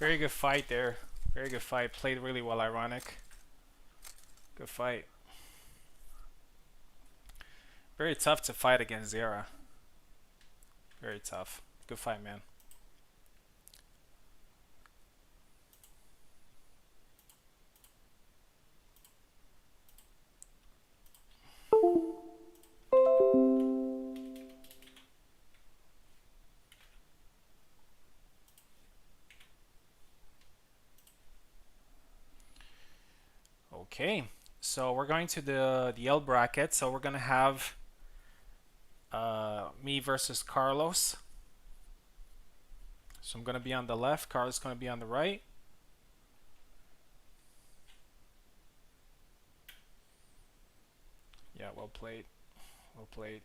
Very good fight there. Very good fight. Played really well, Ironic. Good fight. Very tough to fight against Zera. Very tough. Good fight, man. Okay, so we're going to the L bracket. So we're gonna have me versus Carlos. So I'm gonna be on the left. Carlos is gonna be on the right. Yeah, well played. Well played.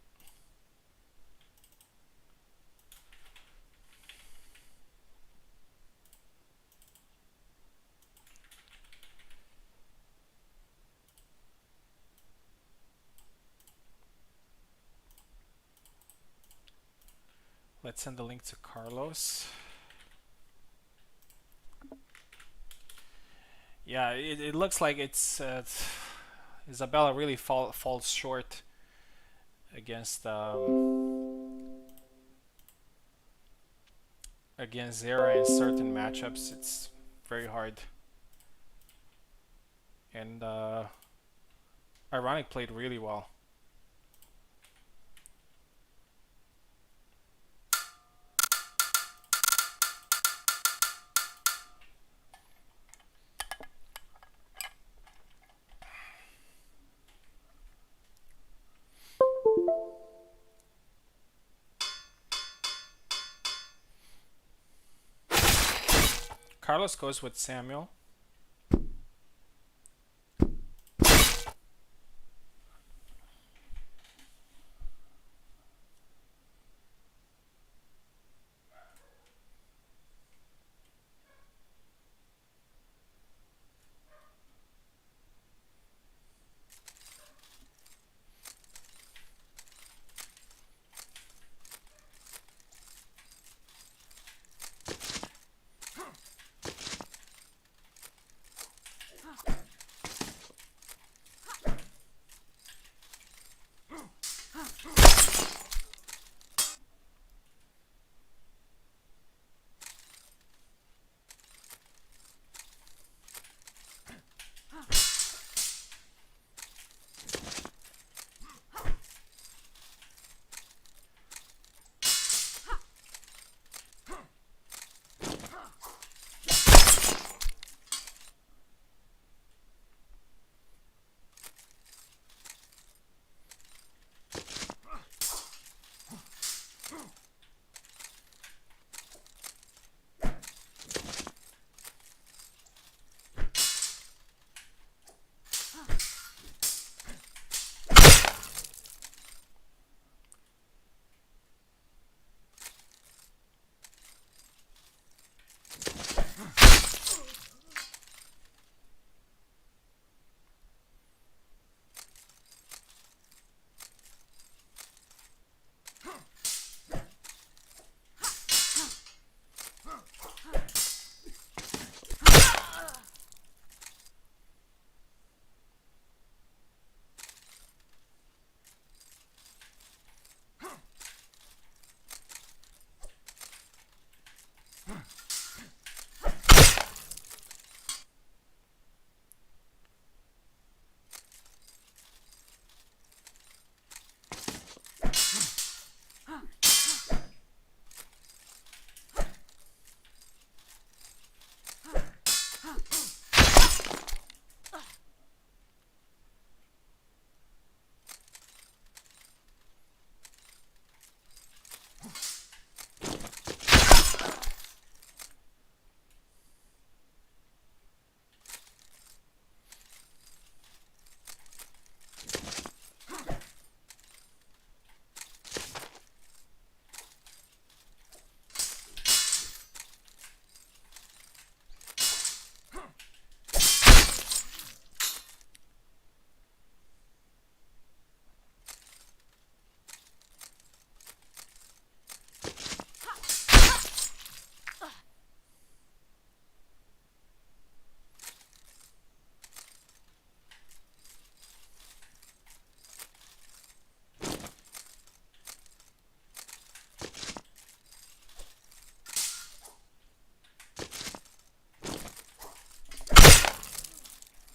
Let's send the link to Carlos. Yeah, it looks like it's Isabella really falls short against against Zera in certain matchups. It's very hard. And Ironic played really well. Carlos goes with Samuel.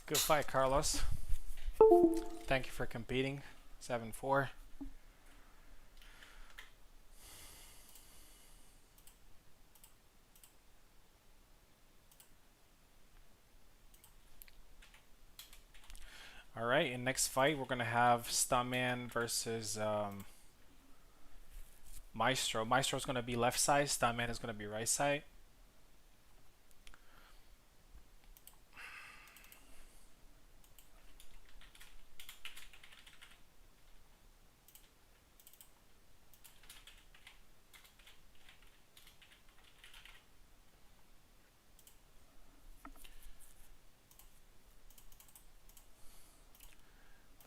Good fight, Carlos. Thank you for competing. 7-4. Alright, in next fight we're gonna have Stuntman versus Maestro. Maestro's gonna be left side, Stuntman is gonna be right side.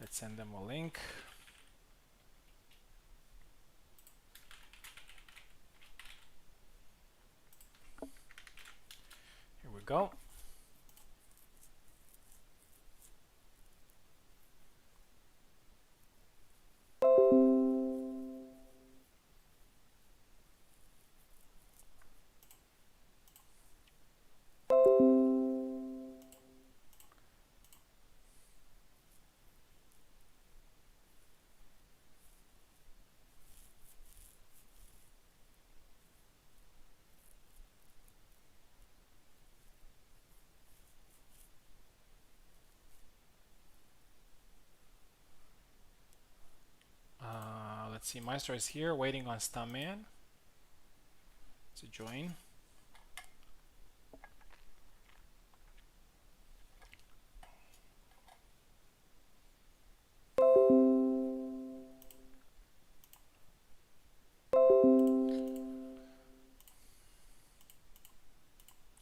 Let's send them a link. Here we go. Let's see, Maestro is here waiting on Stuntman to join.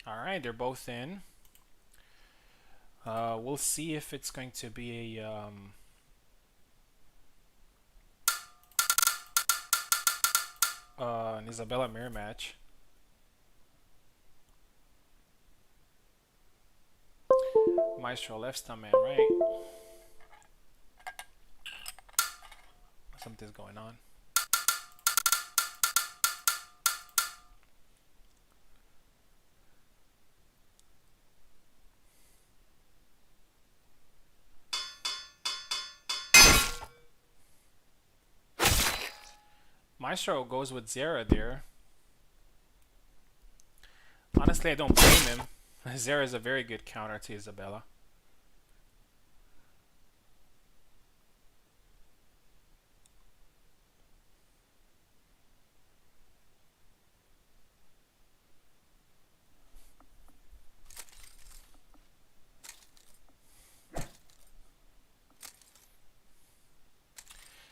Alright, they're both in. We'll see if it's going to be a an Isabella mirror match. Maestro left, Stuntman right. Something's going on. Maestro goes with Zera there. Honestly, I don't blame him. Zera is a very good counter to Isabella.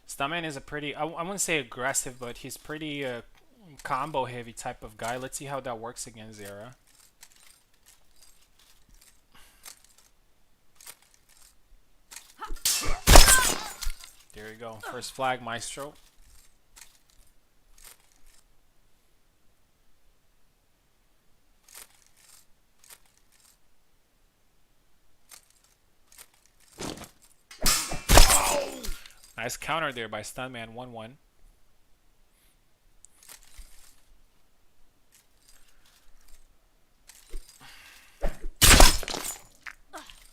Stuntman is a pretty, I wouldn't say aggressive, but he's pretty combo heavy type of guy. Let's see how that works against Zera. There you go. First flag, Maestro. Nice counter there by Stuntman, 1-1.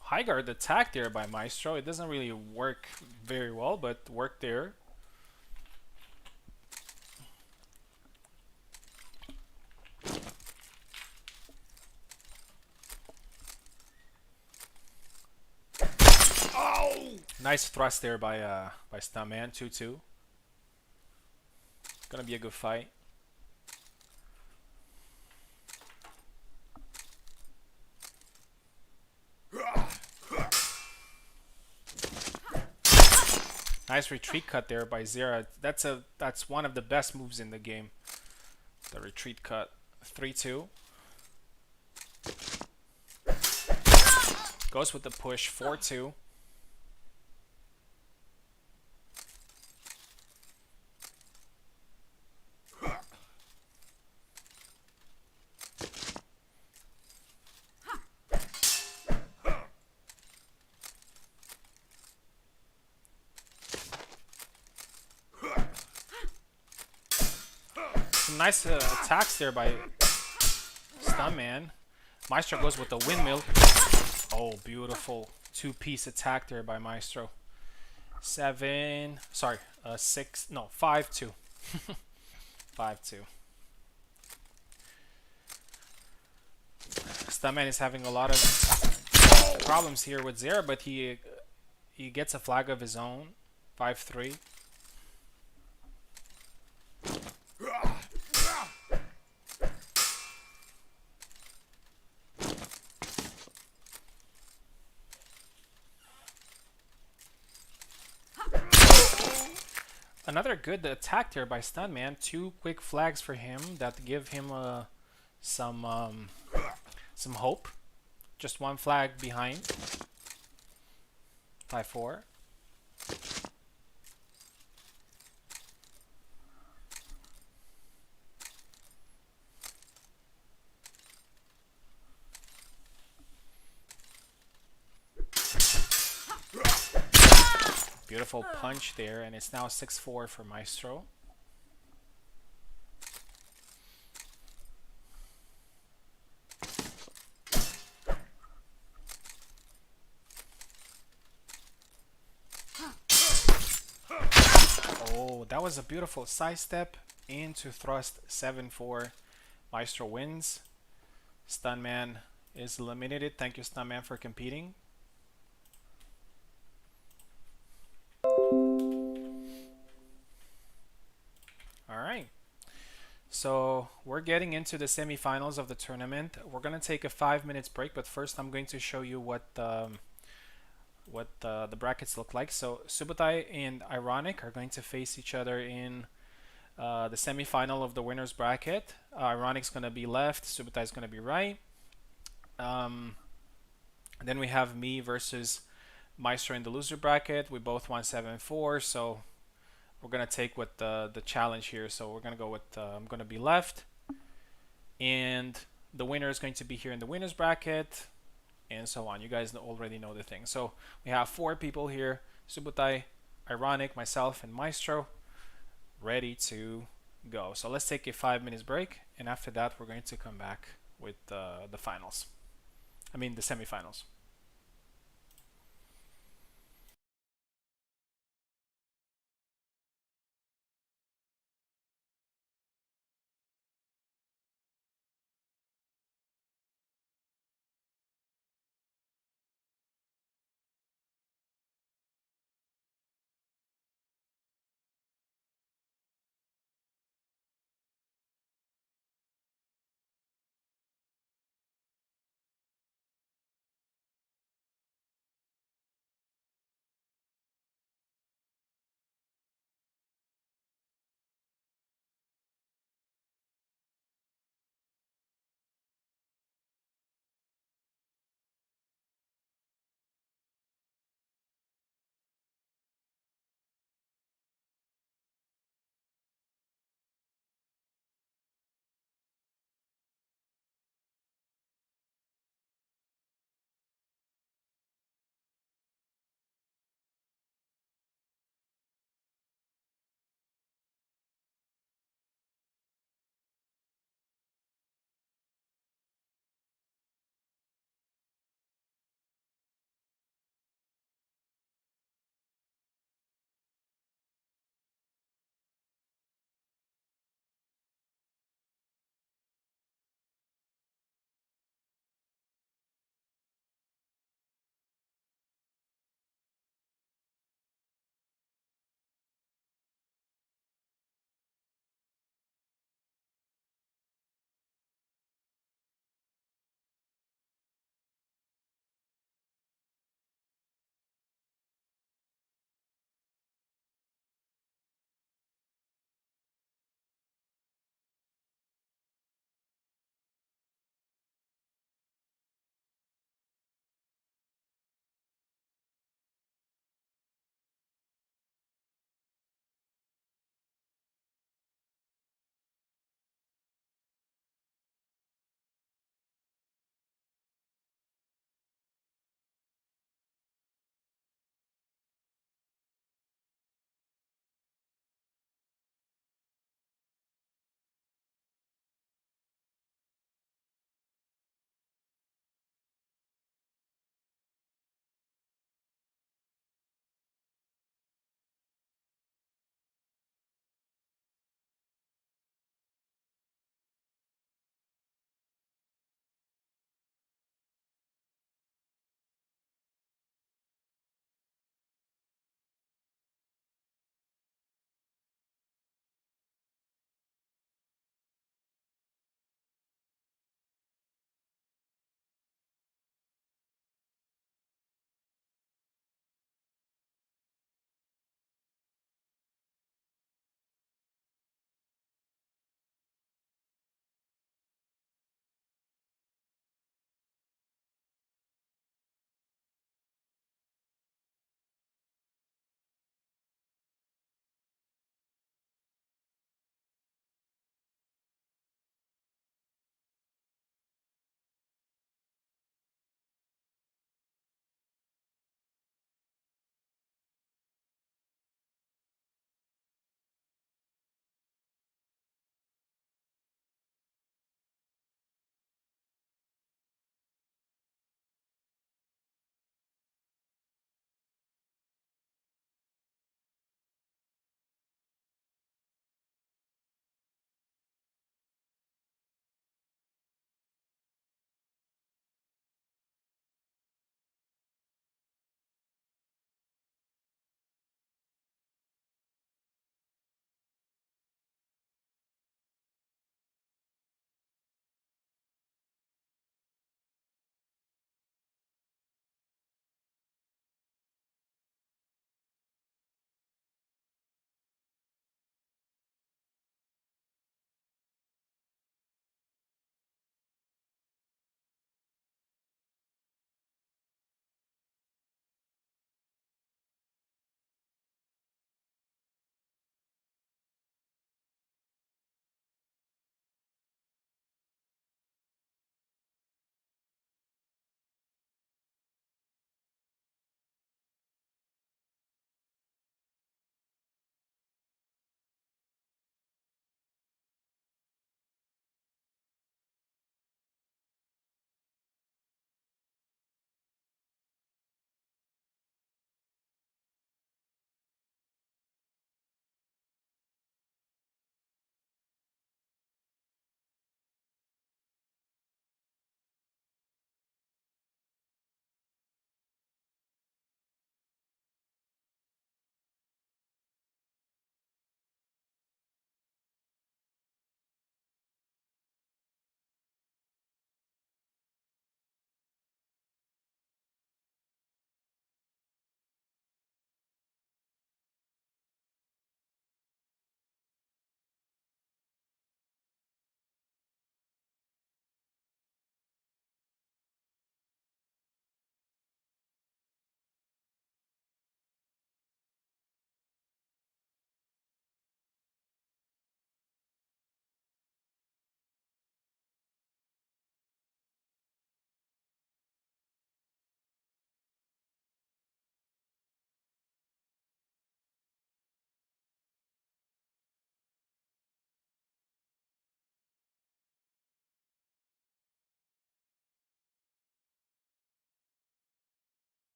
High guard attack there by Maestro. It doesn't really work very well, but worked there. Nice thrust there by Stuntman, 2-2. Gonna be a good fight. Nice retreat cut there by Zera. That's one of the best moves in the game. The retreat cut. 3-2. Goes with the push, 4-2. Some nice attacks there by Stuntman. Maestro goes with the windmill. Oh, beautiful two-piece attack there by Maestro. 7, sorry, 6, no, 5-2. 5-2. Stuntman is having a lot of problems here with Zera, but he gets a flag of his own. 5-3. Another good attack there by Stuntman. 2 quick flags for him that give him some hope. Just 1 flag behind. 5-4. Beautiful punch there, and it's now 6-4 for Maestro. Oh, that was a beautiful side step into thrust. 7-4. Maestro wins. Stuntman is eliminated. Thank you, Stuntman, for competing. Alright, so we're getting into the semifinals of the tournament. We're going to take a 5 minutes break, but first I'm going to show you what the brackets look like. So Subotai and Ironic are going to face each other in the semifinal of the winners bracket. Ironic's going to be left, Subotai is going to be right. Then we have me versus Maestro in the loser bracket. We both won 7-4, so we're gonna take with the challenge here. So we're gonna go with I'm gonna be left, and the winner is going to be here in the winners bracket, and so on. You guys already know the thing. So we have 4 people here: Subotai, Ironic, myself, and Maestro, ready to go. So let's take a 5 minutes break, and after that we're going to come back with the finals. I mean the semifinals.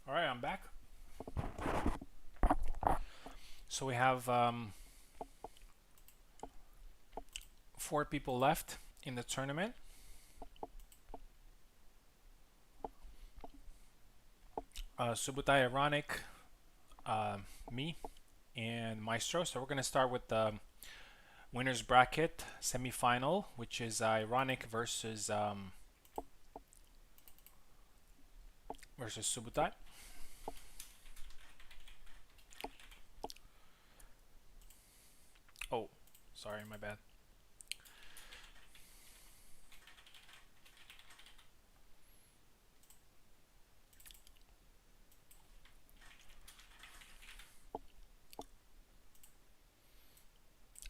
All right, I'm back. So we have 4 people left in the tournament. Subutai, Ironic, me, and Maestro. So we're gonna start with the winners bracket semi-final, which is Ironic versus Subutai. Oh, sorry, my bad.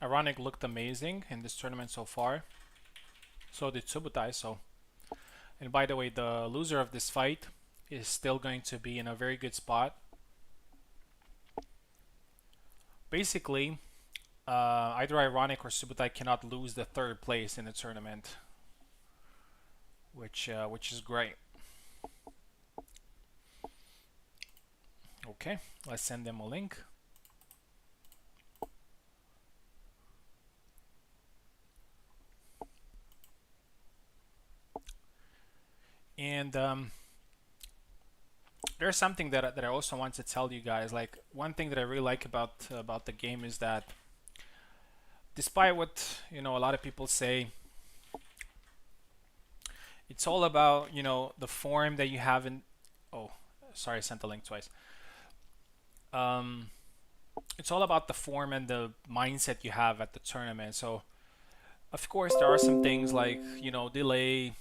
Ironic looked amazing in this tournament so far. So did Subutai. So, and by the way, the loser of this fight is still going to be in a very good spot. Basically, either Ironic or Subutai cannot lose the 3rd place in the tournament, which is great. Okay, let's send them a link. And there's something that I also want to tell you guys. Like, one thing that I really like about the game is that, despite what a lot of people say, it's all about the form that you have in. Oh, sorry, I sent the link twice. It's all about the form and the mindset you have at the tournament. So, of course, there are some things like delay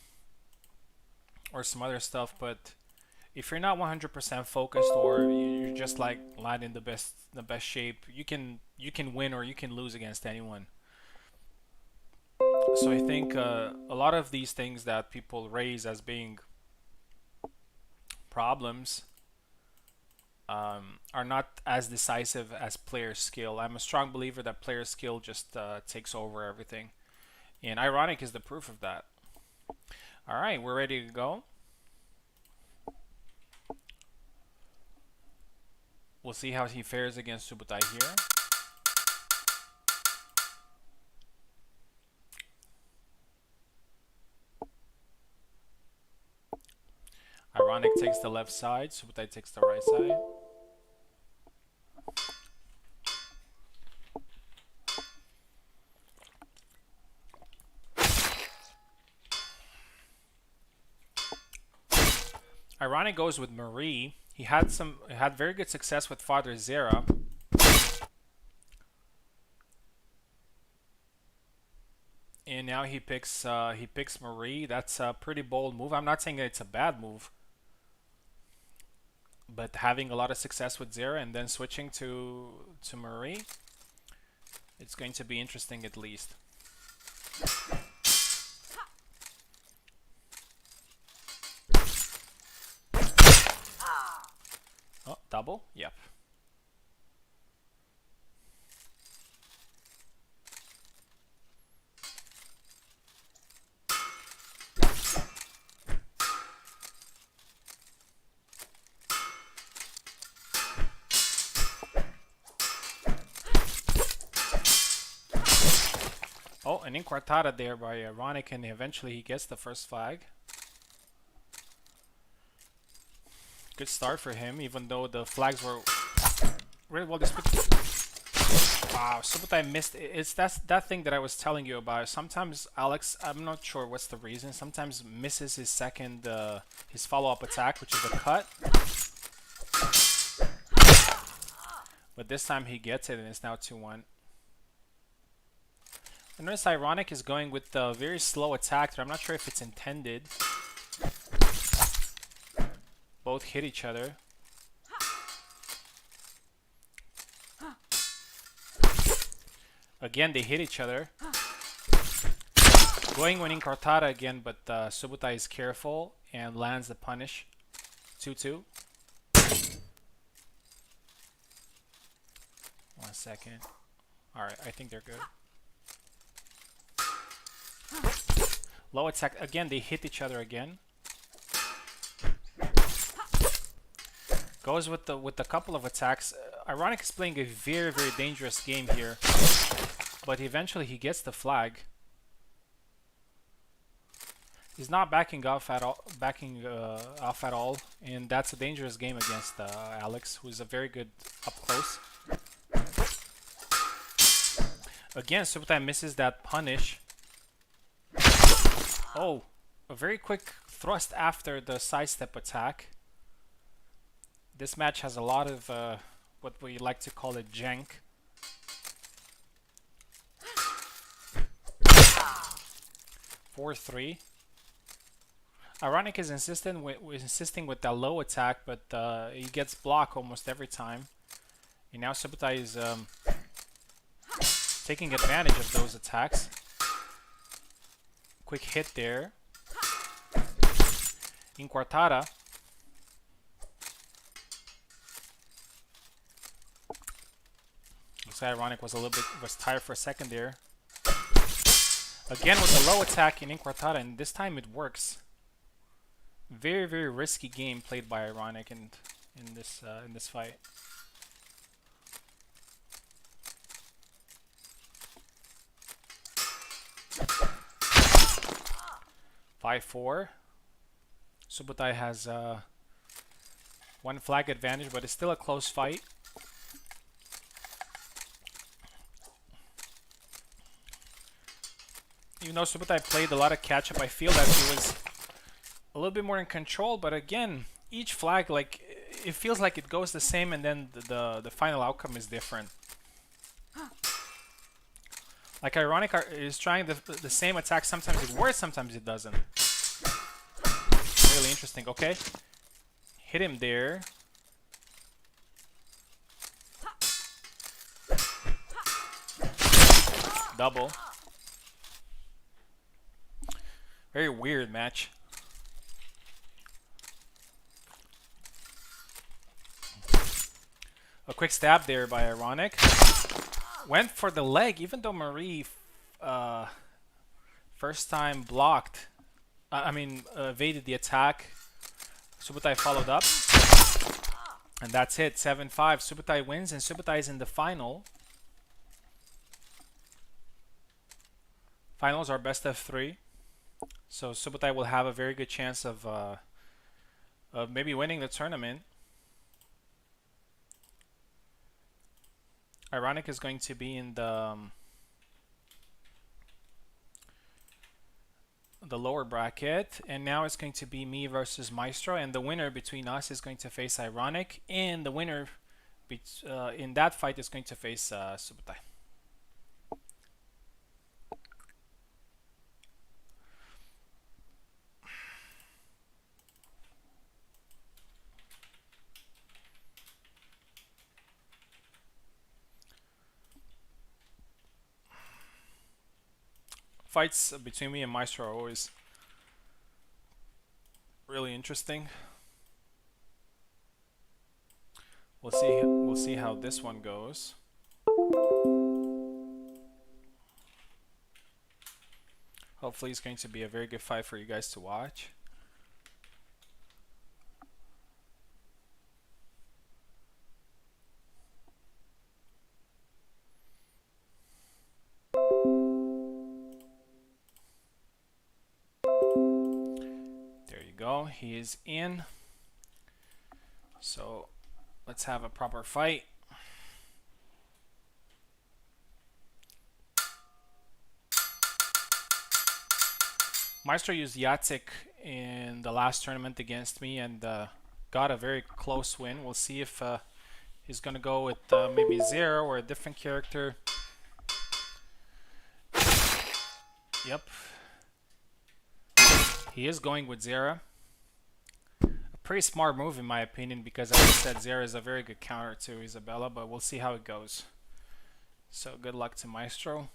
or some other stuff, but if you're not 100% focused, or you're just like not in the best shape, you can win or you can lose against anyone. So I think a lot of these things that people raise as being problems are not as decisive as player skill. I'm a strong believer that player skill just takes over everything, and Ironic is the proof of that. All right, we're ready to go. We'll see how he fares against Subutai here. Ironic takes the left side, Subutai takes the right side. Ironic goes with Marie. He had very good success with Father Zera. And now he picks Marie. That's a pretty bold move. I'm not saying that it's a bad move, but having a lot of success with Zera and then switching to Marie, it's going to be interesting at least. Oh, double? Yep. Oh, an inquartada there by Ironic, and eventually he gets the first flag. Good start for him, even though the flags were really well distributed. Wow, Subutai missed. It's that thing that I was telling you about. Sometimes Alex, I'm not sure what's the reason, sometimes misses his second, his follow-up attack, which is a cut. But this time he gets it, and it's now 2-1. I notice Ironic is going with a very slow attack there. I'm not sure if it's intended. Both hit each other. Again, they hit each other. Going winning Cortada again, but Subutai is careful and lands the punish. 2-2. 1 second. Alright, I think they're good. Low attack. Again, they hit each other again. Goes with the couple of attacks. Ironic is playing a very dangerous game here, but eventually he gets the flag. He's not backing off at all, and that's a dangerous game against Alex, who's a very good up close. Again, Subutai misses that punish. Oh, a very quick thrust after the sidestep attack. This match has a lot of what we like to call it jank. Four, 3. Ironic is insisting with that low attack, but he gets blocked almost every time. And now Subutai is taking advantage of those attacks. Quick hit there. Inquartada. Looks like Ironic was tired for a second there. Again with the low attack in Inquartada, and this time it works. Very risky game played by Ironic in this fight. Five, 4. Subutai has one flag advantage, but it's still a close fight. Even though Subutai played a lot of catch-up, I feel that he was a little bit more in control, but again, each flag, like, it feels like it goes the same, and then the final outcome is different. Like Ironic is trying the same attack, sometimes it works, sometimes it doesn't. Really interesting. Okay, hit him there. Double. Very weird match. A quick stab there by Ironic. Went for the leg, even though Marie first time blocked. Evaded the attack. Subutai followed up. And that's it. 7-5. Subutai wins, and Subutai is in the final. Finals are best of 3. So Subutai will have a very good chance of maybe winning the tournament. Ironic is going to be in the lower bracket, and now it's going to be me versus Maestro, and the winner between us is going to face Ironic, and the winner in that fight is going to face Subutai. Fights between me and Maestro are always really interesting. We'll see how this one goes. Hopefully it's going to be a very good fight for you guys to watch. He is in. So let's have a proper fight. Maestro used Yatsik in the last tournament against me and got a very close win. We'll see if he's gonna go with maybe Zero or a different character. Yep. He is going with Zera. Pretty smart move in my opinion, because as I said, Zera is a very good counter to Isabella, but we'll see how it goes. So good luck to Maestro.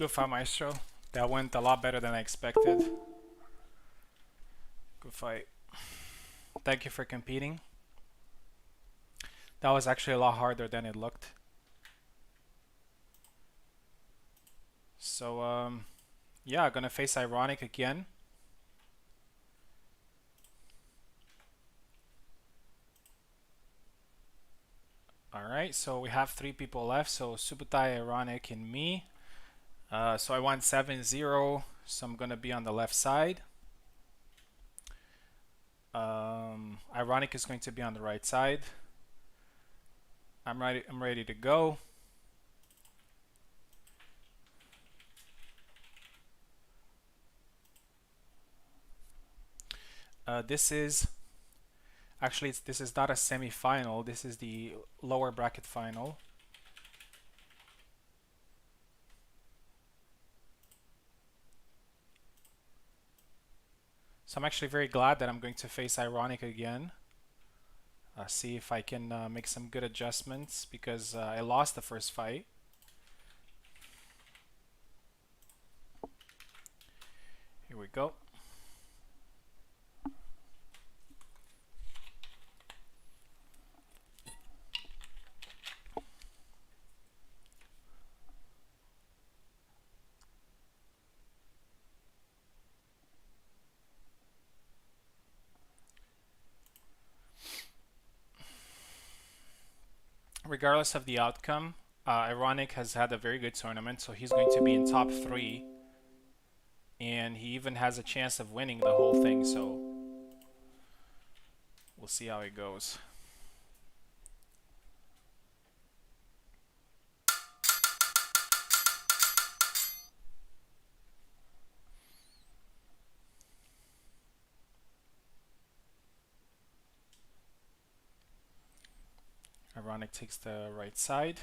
Good fight, Maestro. That went a lot better than I expected. Good fight. Thank you for competing. That was actually a lot harder than it looked. So, yeah, gonna face Ironic again. Alright, so we have 3 people left. So Subutai, Ironic, and me. So I won 7-0. So I'm gonna be on the left side. Ironic is going to be on the right side. I'm ready to go. This is actually this is not a semi-final. This is the lower bracket final. So I'm actually very glad that I'm going to face Ironic again. See if I can make some good adjustments because I lost the first fight. Here we go. Regardless of the outcome, Ironic has had a very good tournament, so he's going to be in top 3. And he even has a chance of winning the whole thing, so we'll see how it goes. Ironic takes the right side.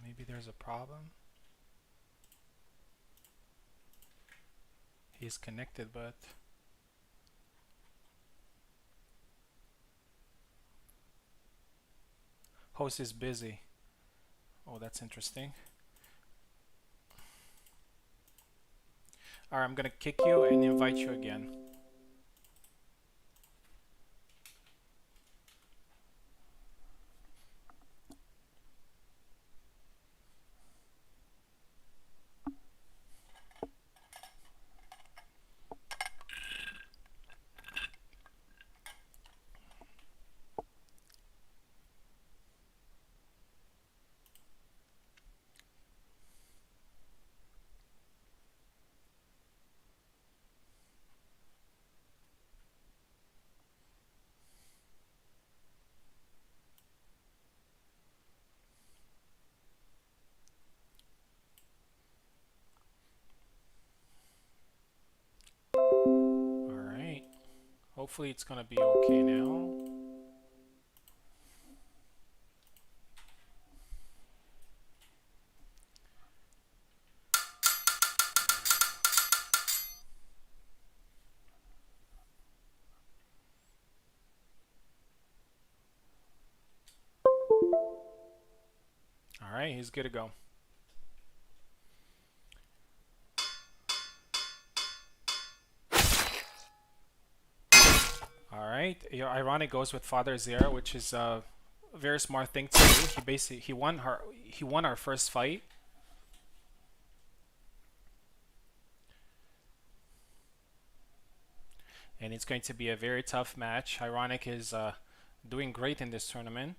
Maybe there's a problem. He's connected, but host is busy. Oh, that's interesting. Alright, I'm gonna kick you and invite you again. Alright. Hopefully it's gonna be okay now. Alright, he's good to go. Alright, Ironic goes with Father Zero, which is a very smart thing to do. He won our first fight. And it's going to be a very tough match. Ironic is doing great in this tournament.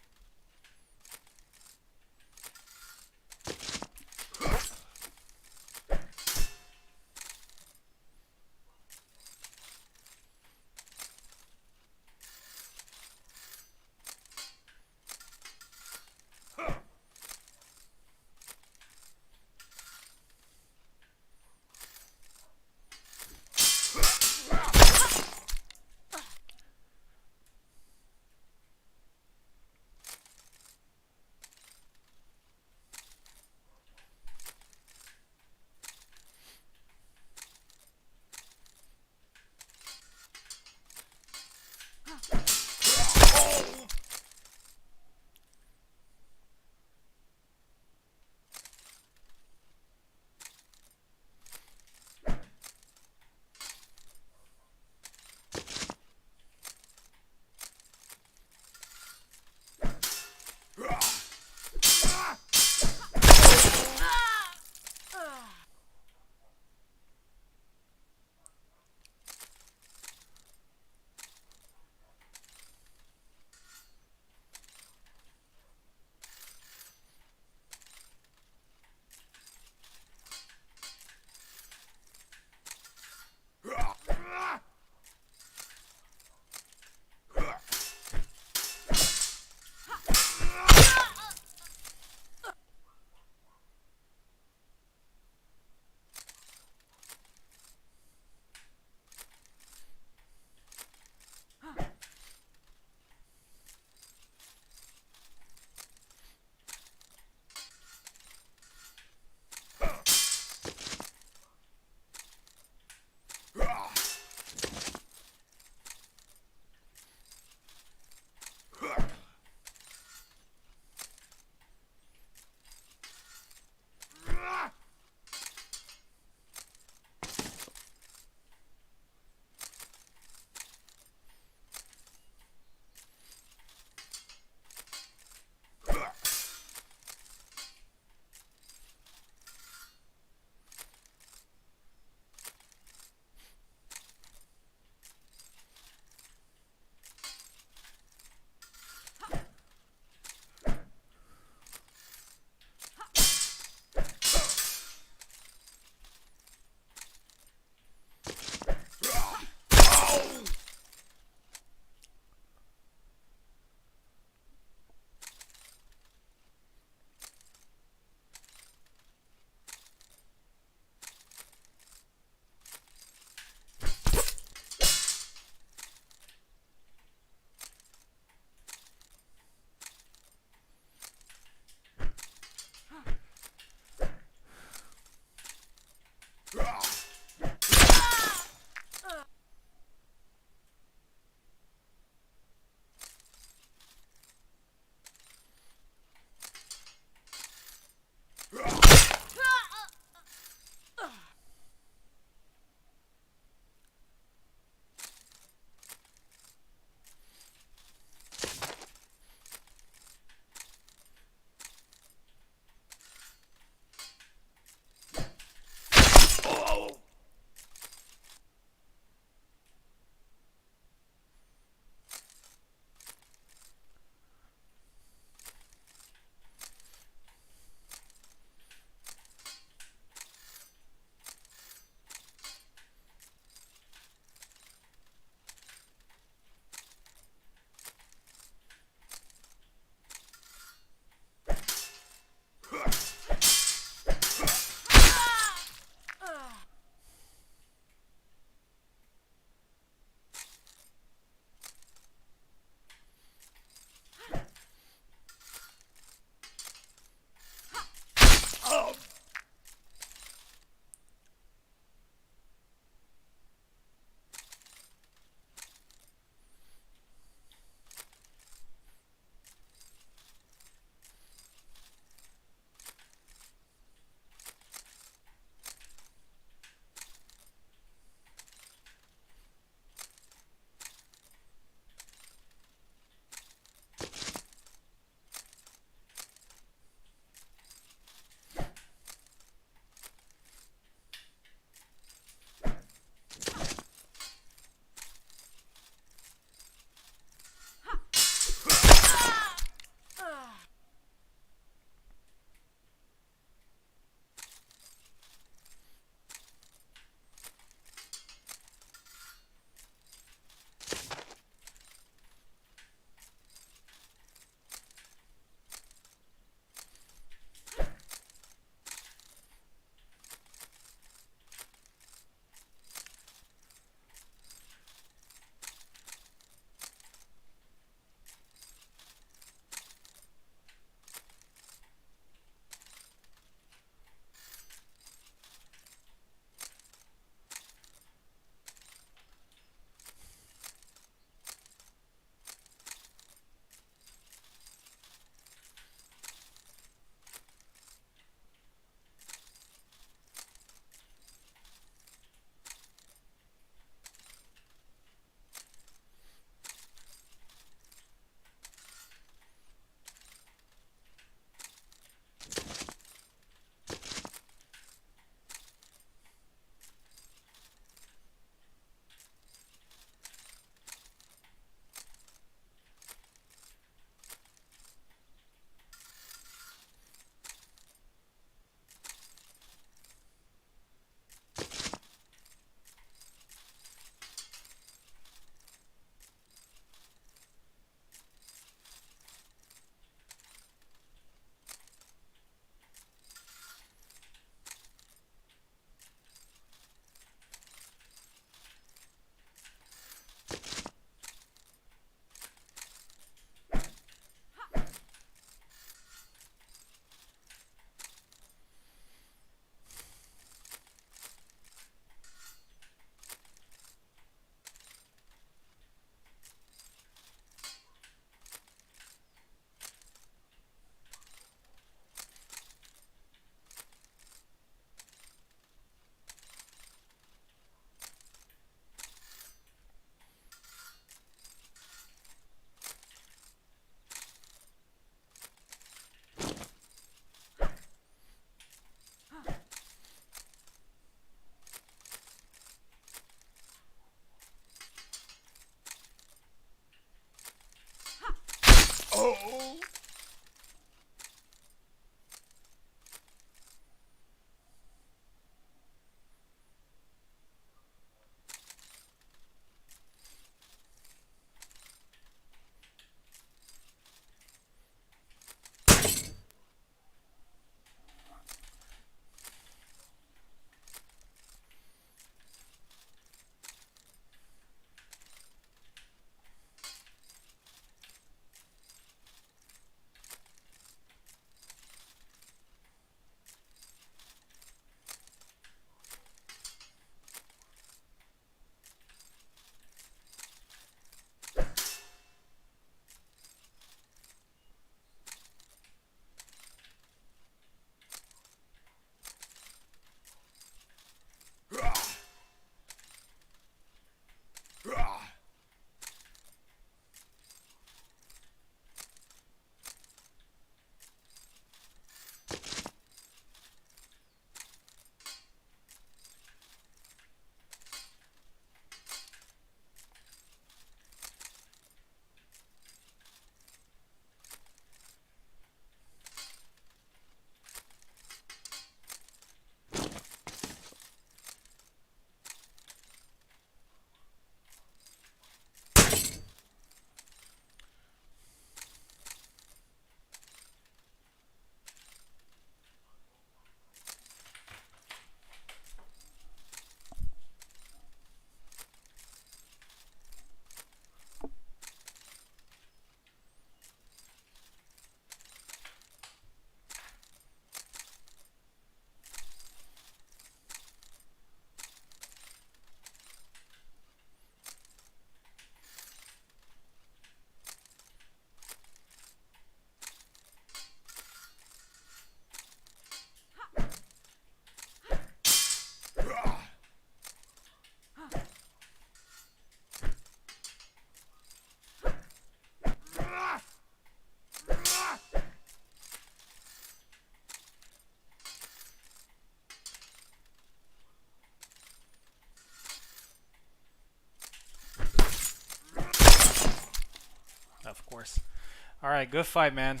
All right, good fight, man.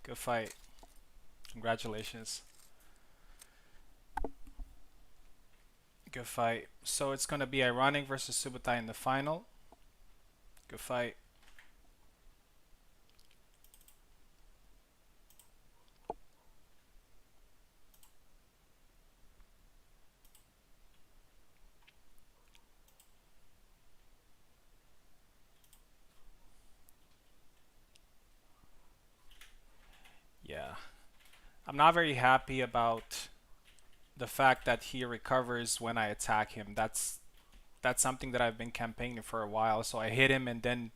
Good fight. Congratulations. Good fight. So it's gonna be Ironic versus Subutai in the final. Good fight. Yeah. I'm not very happy about the fact that he recovers when I attack him. That's something that I've been campaigning for a while. So I hit him and then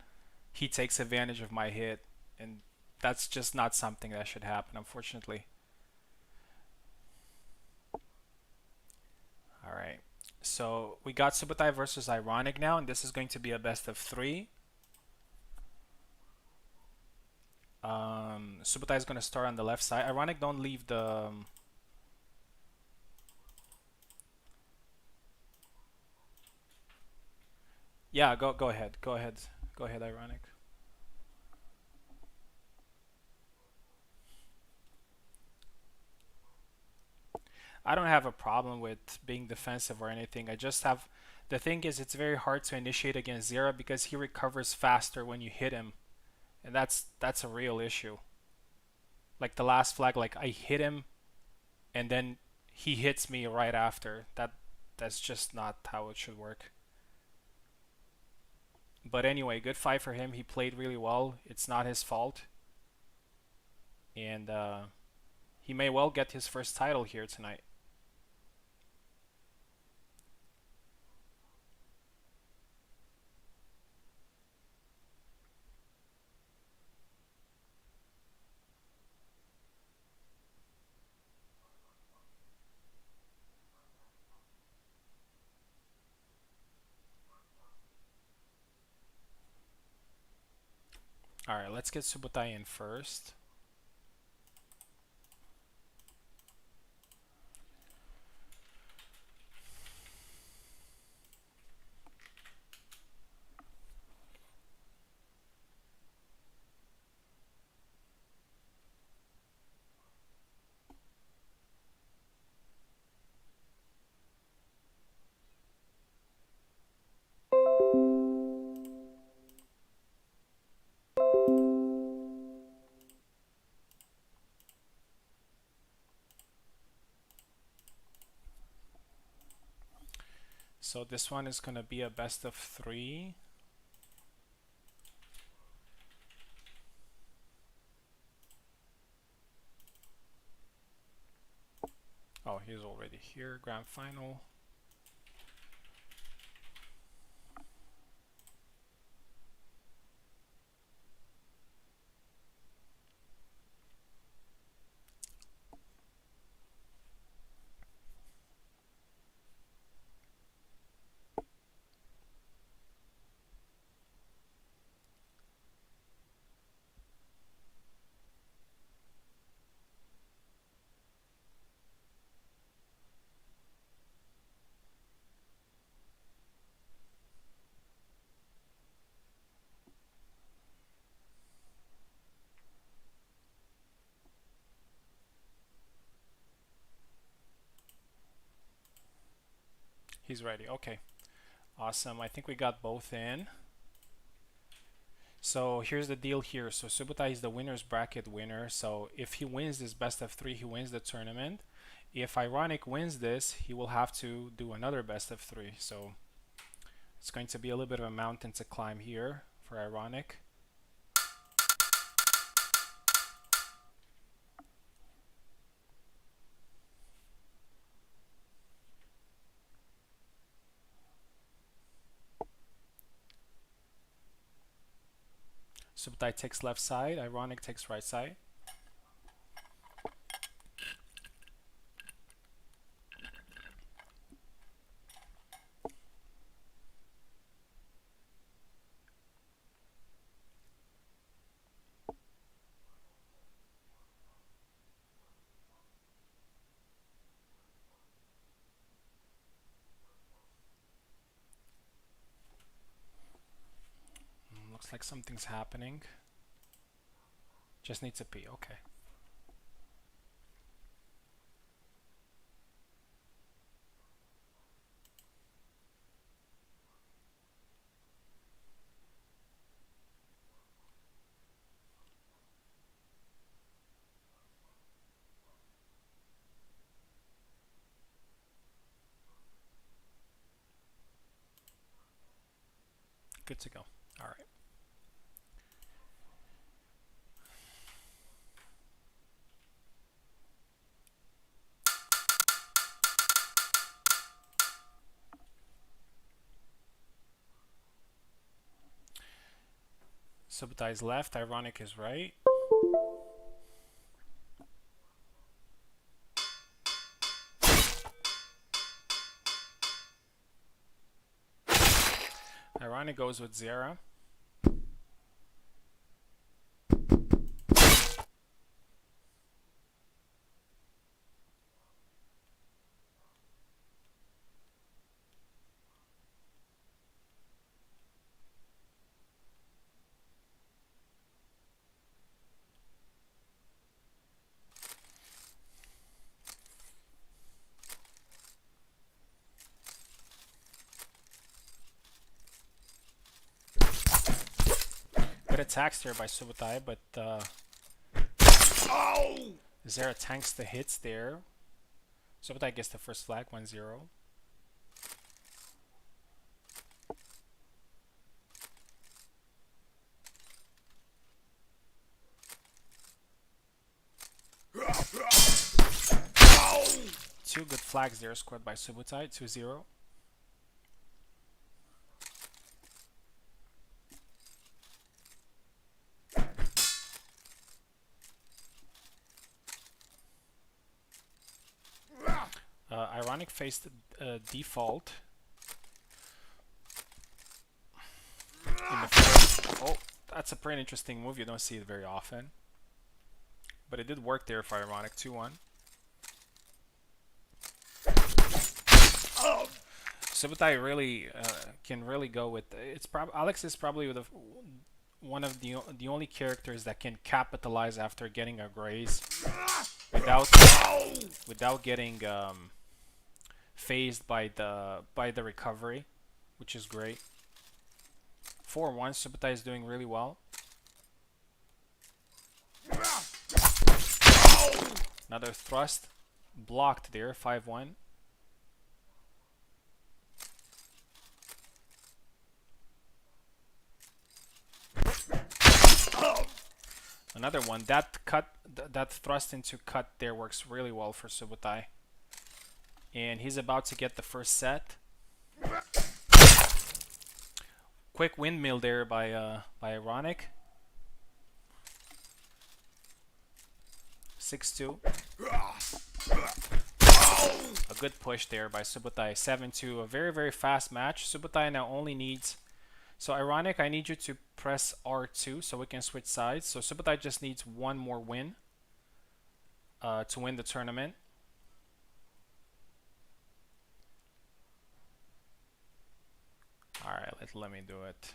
he takes advantage of my hit, and that's just not something that should happen, unfortunately. All right. So we got Subutai versus Ironic now, and this is going to be a best of three. Subutai is going to start on the left side. Ironic, don't leave the. Yeah, go ahead. Go ahead. Go ahead, Ironic. I don't have a problem with being defensive or anything. I just have the thing is it's very hard to initiate against Zera because he recovers faster when you hit him, and that's a real issue. Like the last flag, like I hit him and then he hits me right after. That's just not how it should work. But anyway, good fight for him. He played really well. It's not his fault, and he may well get his first title here tonight. All right, let's get Subotai in first. So this one is gonna be a best of three. Oh, he's already here. Grand final. He's ready. Okay, awesome. I think we got both in. So here's the deal here. So Subotai is the winner's bracket winner. So if he wins this best of three, he wins the tournament. If Ironic wins this, he will have to do another best of three. So it's going to be a little bit of a mountain to climb here for Ironic. Subotai takes left side, Ironic takes right side. Looks like something's happening. Just needs a P. Okay. Good to go. All right. Subutai is left, Ironic is right. Ironic goes with Zera. Good attacks there by Subutai, but Zera tanks the hits there. Subutai gets the first flag, 1-0. Two good flags there scored by Subutai, 2-0. Ironic faced default in the first. Oh, that's a pretty interesting move. You don't see it very often, but it did work there for Ironic. 2-1. Subutai really can really go with. It's Alex is probably one of the only characters that can capitalize after getting a graze without getting phased by the recovery, which is great. 4-1. Subutai is doing really well. Another thrust blocked there. 5-1. Another one. That thrust into cut there works really well for Subutai. And he's about to get the first set. Quick windmill there by Ironic. 6-2. A good push there by Subutai. 7-2. A very, very fast match. Subutai now only needs... So Ironic, I need you to press R2 so we can switch sides. So Subutai just needs one more win to win the tournament. Alright, let me do it.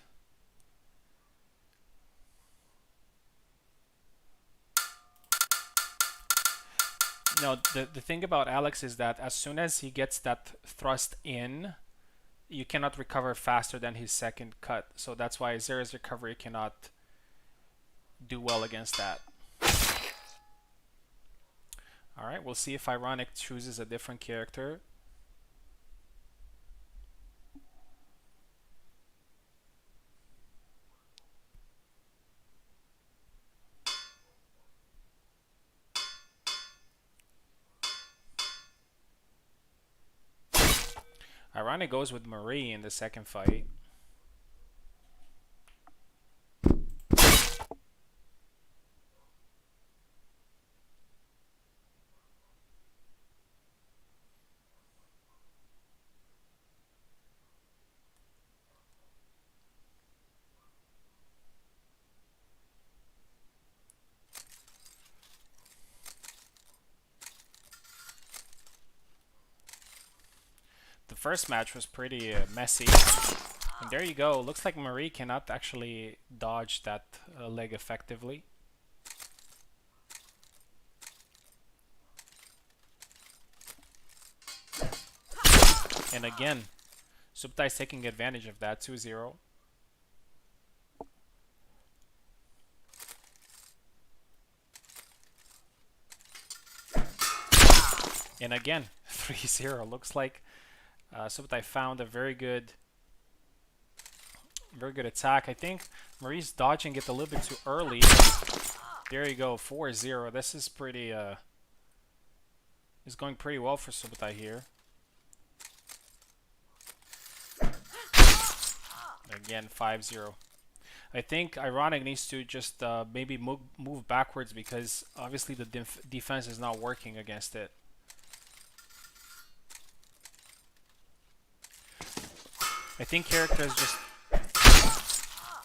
No, the thing about Alex is that as soon as he gets that thrust in, you cannot recover faster than his second cut. So that's why Zera's recovery cannot do well against that. Alright, we'll see if Ironic chooses a different character. Ironic goes with Marie in the second fight. The first match was pretty messy. And there you go. Looks like Marie cannot actually dodge that leg effectively. And again, Subtai is taking advantage of that. 2-0. And again, 3-0. Looks like Subtai found a very good attack. I think Marie's dodging it a little bit too early. There you go, 4-0. This is pretty is going pretty well for Subotai here. Again, 5-0. I think Ironic needs to just maybe move backwards because obviously the defense is not working against it. I think character is just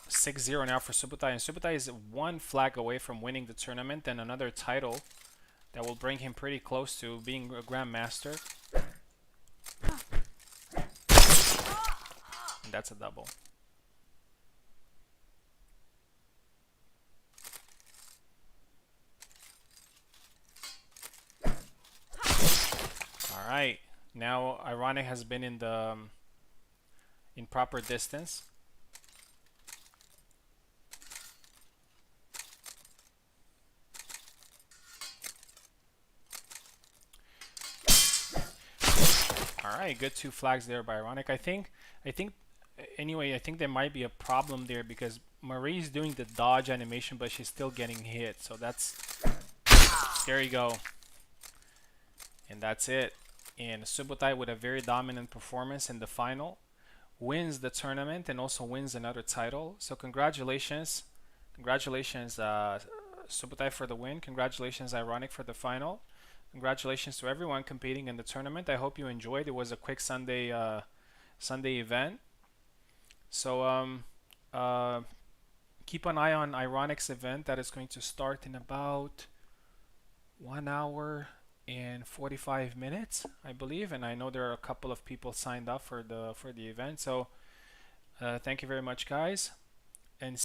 6-0 now for Subotai, and Subotai is one flag away from winning the tournament and another title that will bring him pretty close to being a Grandmaster. And that's a double. Alright, now Ironic has been in the in proper distance. Alright, good 2 flags there by Ironic. I think anyway, I think there might be a problem there because Marie's doing the dodge animation but she's still getting hit. So that's, there you go. And that's it. And Subotai with a very dominant performance in the final wins the tournament and also wins another title. So congratulations. Congratulations Subotai for the win. Congratulations Ironic for the final. Congratulations to everyone competing in the tournament. I hope you enjoyed. It was a quick Sunday event. So keep an eye on Ironic's event that is going to start in about 1 hour and 45 minutes, I believe. And I know there are a couple of people signed up for the event. So thank you very much, guys. And